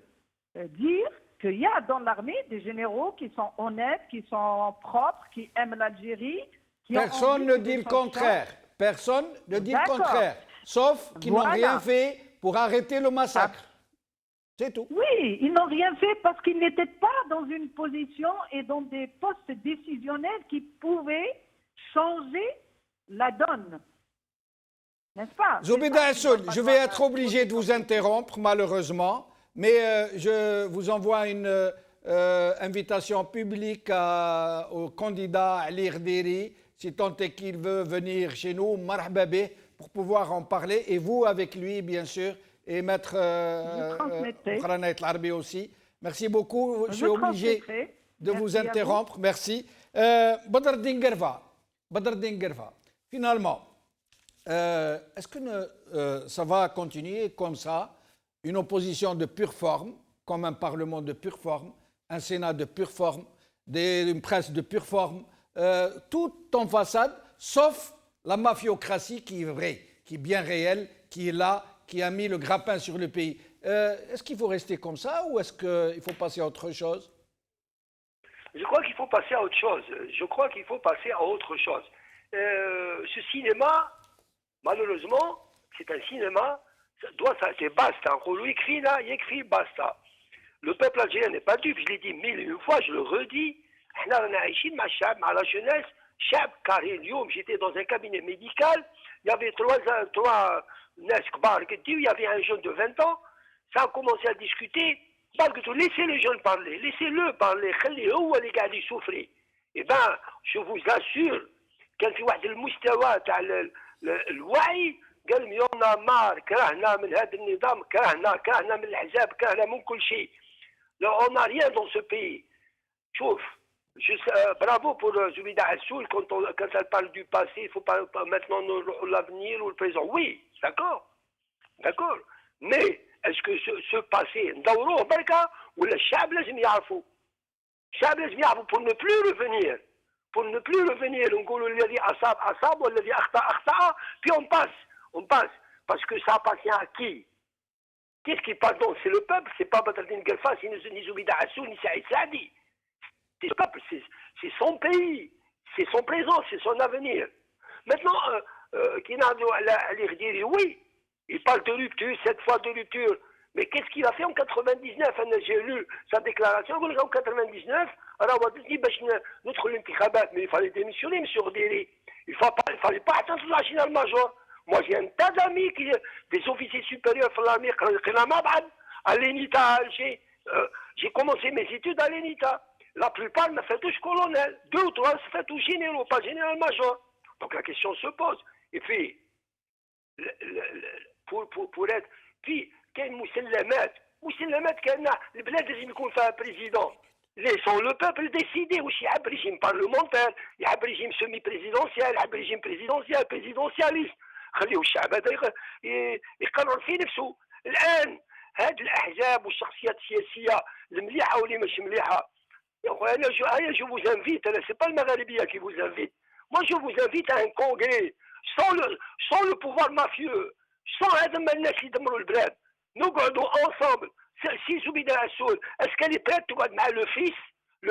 dire qu'il y a dans l'armée des généraux qui sont honnêtes, qui sont propres, qui aiment l'Algérie? Personne ne dit le contraire. Personne ne dit le contraire. Sauf qu'ils n'ont rien fait pour arrêter le massacre. C'est tout. Oui, ils n'ont rien fait parce qu'ils n'étaient pas dans une position et dans des postes décisionnels qui pouvaient changer la donne. N'est-ce pas? Zoubida Assoul, je vais être obligé de vous interrompre, malheureusement, mais je vous envoie une invitation publique au candidat Ali Rdiri, si tant est qu'il veut venir chez nous, marhaba bih, pour pouvoir en parler, et vous avec lui, bien sûr, et Maître Khranait Larbi aussi. Merci beaucoup, je suis obligé de vous interrompre, merci. Badr Dingerva, finalement, est-ce que ça va continuer comme ça, une opposition de pure forme, comme un parlement de pure forme, un Sénat de pure forme, une presse de pure forme, tout en façade, sauf la mafiocratie qui est vraie, qui est bien réelle, qui est là, qui a mis le grappin sur le pays. Est-ce qu'il faut rester comme ça ou est-ce qu'il faut passer à autre chose? Je crois qu'il faut passer à autre chose. Ce cinéma, malheureusement, c'est un cinéma, c'est basta. Basta. Le peuple algérien n'est pas dupe, je l'ai dit mille et une fois, je le redis. La jeunesse, j'étais dans un cabinet médical, il y avait trois il y avait un jeune de 20 ans, ça a commencé à discuter, laissez les jeunes parler, laissez-le parler, les gars qui souffrent. Eh bien, je vous assure, كان في واحد المستوى تاع الوعي قال يونا مار كرهنا من هذا النظام كرهنا من الحزاب كرهنا من كل شيء. On n'a rien dans ce pays. Chouf, bravo pour Zoubida Assoul quand elle parle du passé, il ne faut pas maintenant l'avenir ou le présent. Oui, d'accord. Mais est-ce que ce passé, ندوروه بركة ولا الشعب لازم يعرفوا؟ الشعب لازم يعرفوا pour ne plus revenir. Pour ne plus revenir, on dit الذي أصاب والذي أخطأ, puis on passe. Parce que ça appartient à qui? Qu'est-ce qui passe? Non, c'est le peuple, c'est pas Badr Din Guelfa, ni Zoubida Assoul, ni Saïd Saadi. C'est le peuple, c'est son pays, c'est son présent, c'est son avenir. Maintenant, Kinado Al-Irdiri, oui, il parle de rupture, 7 fois de rupture. Mais qu'est-ce qu'il a fait en 99? J'ai lu sa déclaration, en 99, mais il fallait démissionner, M. Rdiri. Il ne fallait pas attendre la général-major. Moi, j'ai un tas d'amis, des officiers supérieurs de l'armée, à l'ENITA à Alger. J'ai commencé mes études à l'ENITA. La plupart me fait tous colonel. 2 ou 3 se fait tous généraux, pas général-major. Donc la question se pose. Et puis, pour être... Puis, كاين مسلمات كان البلاد لازم يكون فيها بريزيدون. Laissons le peuple décider. واش يحب ريجيم بارلمونتير، يحب ريجيم سيمي بريزيدونسيال، يحب ريجيم بريزيدونسياليست. خليو الشعب هذا يقرر في نفسه. الان هذه الاحزاب والشخصيات السياسيه المليحه واللي مش مليحه. انا جو vous invite, c'est pas le Maghrébia qui vous invite. Moi je vous invite à un congrès sans le pouvoir mafieux, sans هذا الناس اللي يدمروا البلاد. نقعدوا ensemble. Si Zoubida Assoul, est-ce qu'elle est prête تقعد مع le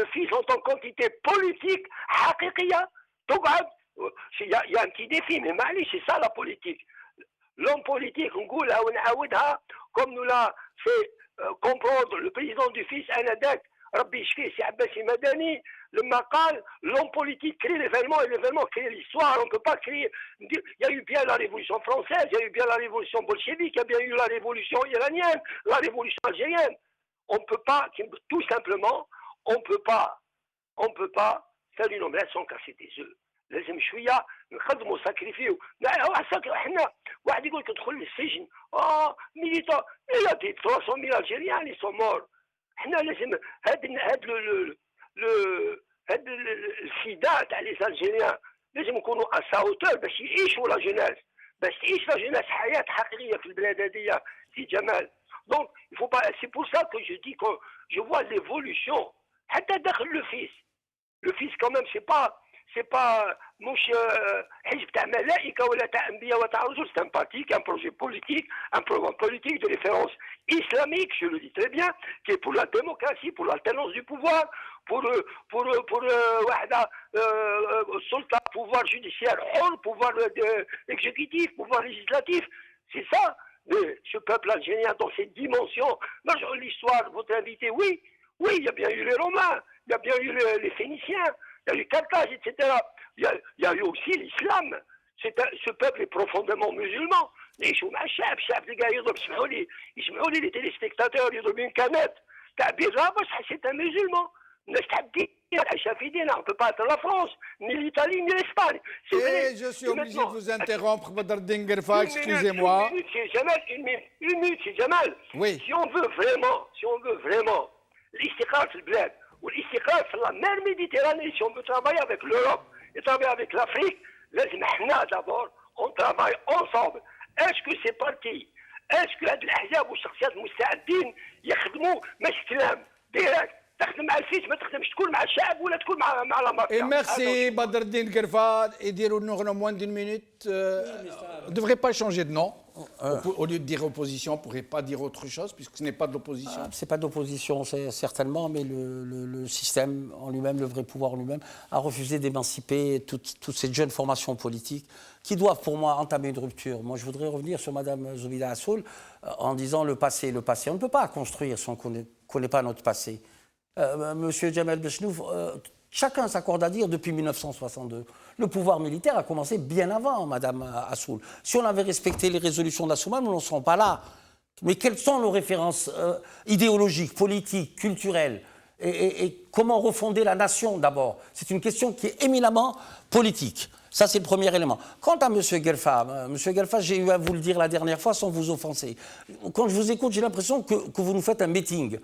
fils en tant qu'entité politique حقيقية تقعد؟ Il y a un petit défi, mais معليش, c'est ça la politique. L'homme politique, نقولها ونعاودها comme nous l'a fait comprendre le président du fils Anadek, ربي يشفيه سي عباسي مدني, لما قال l'homme politique crée l'événement et l'événement crée l'histoire. On ne peut pas créer. Il y a eu bien la révolution française, il y a eu bien la révolution bolchevique, il y a bien eu la révolution iranienne, la révolution algérienne. On ne peut pas, tout simplement, on ne peut pas faire une omelette sans casser des œufs. لازم شويه نخدموا ساكريفيو. احنا واحد يقول لك ادخل للسجن ميليتا il y a des 300 000 Algériens qui sont morts. احنا لازم هاد الفداء تاع لي الجيريان لازم يكونوا اسا اوتور باش يعيشوا لا جوناس، باش تعيش لا جوناس حياه حقيقيه في البلاد هذه. Si Jamal. Donc, il faut pas. C'est pour ça que je dis que je vois l'évolution. Le fils, quand même, c'est pas مش حزب تاع ملائكه ولا تاع انبياء وتاع رسل. C'est un parti qui a un projet politique, un programme politique de référence islamique, je le dis très bien, qui est pour la démocratie, pour l'alternance du pouvoir, pour sultan, pouvoir judiciaire, pouvoir exécutif, pouvoir législatif. C'est ça. Mais ce peuple algérien dans cette dimension, l'histoire, votre invité, oui, il y a bien eu les Romains, il y a bien eu les Phéniciens, il y a eu Carthage, etc. Il y a eu aussi l'islam. Ce peuple est profondément musulman. نعيشوا مع الشعب تلقاه يضرب يسمعوا لي les téléspectateurs يضرب une canette تاع بيرة بصح c'est un musulman. الناس تاع الدين عايشة في دينها. On ne peut pas être la France, ni l'Italie, ni l'Espagne. Et je suis obligé de vous interrompre, Badr Din Guerfa, excusez-moi. Une minute, c'est Jamal. Oui. Si on veut vraiment l'istiqrar في البلاد والاستقرار في la mer Méditerranée, si on veut travailler avec l'Europe et travailler avec l'Afrique, لازم احنا d'abord on travaille ensemble. Est-ce que ces partis, est-ce que هاد الأحزاب والشخصيات مستعدين يخدموا مش كلام ديريكت تخدم مع الفيس ما تخدمش تكون مع الشعب ولا تكون مع la mafia. Et merci Badr Din Guerfa. Et dire au nom en moins d'une minute, on ne devrait pas changer de nom. Au lieu de dire opposition, on ne pourrait pas dire autre chose, puisque ce n'est pas de l'opposition. Ce n'est pas d'opposition, certainement, mais le système en lui-même, le vrai pouvoir en lui-même, a refusé d'émanciper toute cette jeune formation politique qui doivent, pour moi, entamer une rupture. Moi, je voudrais revenir sur Mme Zoubida Assoul en disant le passé. On ne peut pas construire si on ne connaît pas notre passé. Monsieur Jamel Bechnouf, chacun s'accorde à dire depuis 1962. Le pouvoir militaire a commencé bien avant, Madame Assoul. Si on avait respecté les résolutions d'Assouma, nous n'en serons pas là. Mais quelles sont nos références idéologiques, politiques, culturelles et comment refonder la nation d'abord? C'est une question qui est éminemment politique. Ça, c'est le premier élément. Quant à M. Guelfa, j'ai eu à vous le dire la dernière fois sans vous offenser. Quand je vous écoute, j'ai l'impression que vous nous faites un meeting.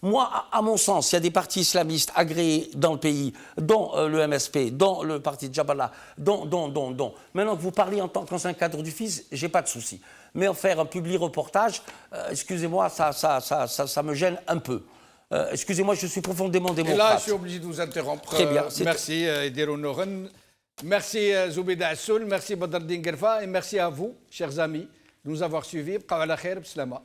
Moi, à mon sens, il y a des partis islamistes agréés dans le pays, dont le MSP, dont le parti de Jaballah, dont. Maintenant que vous parlez en tant qu'ancien cadre du FIS, j'ai pas de souci. Mais en faire un public reportage, excusez-moi, ça me gêne un peu. Excusez-moi, je suis profondément démocrate. Et là, je suis obligé de vous interrompre. Très bien. Merci, Edir Onoren. Merci, Zoubida Assoul. Merci, Badr Din Guerfa. Et merci à vous, chers amis, de nous avoir suivis. Bqa ala khair, b'slama.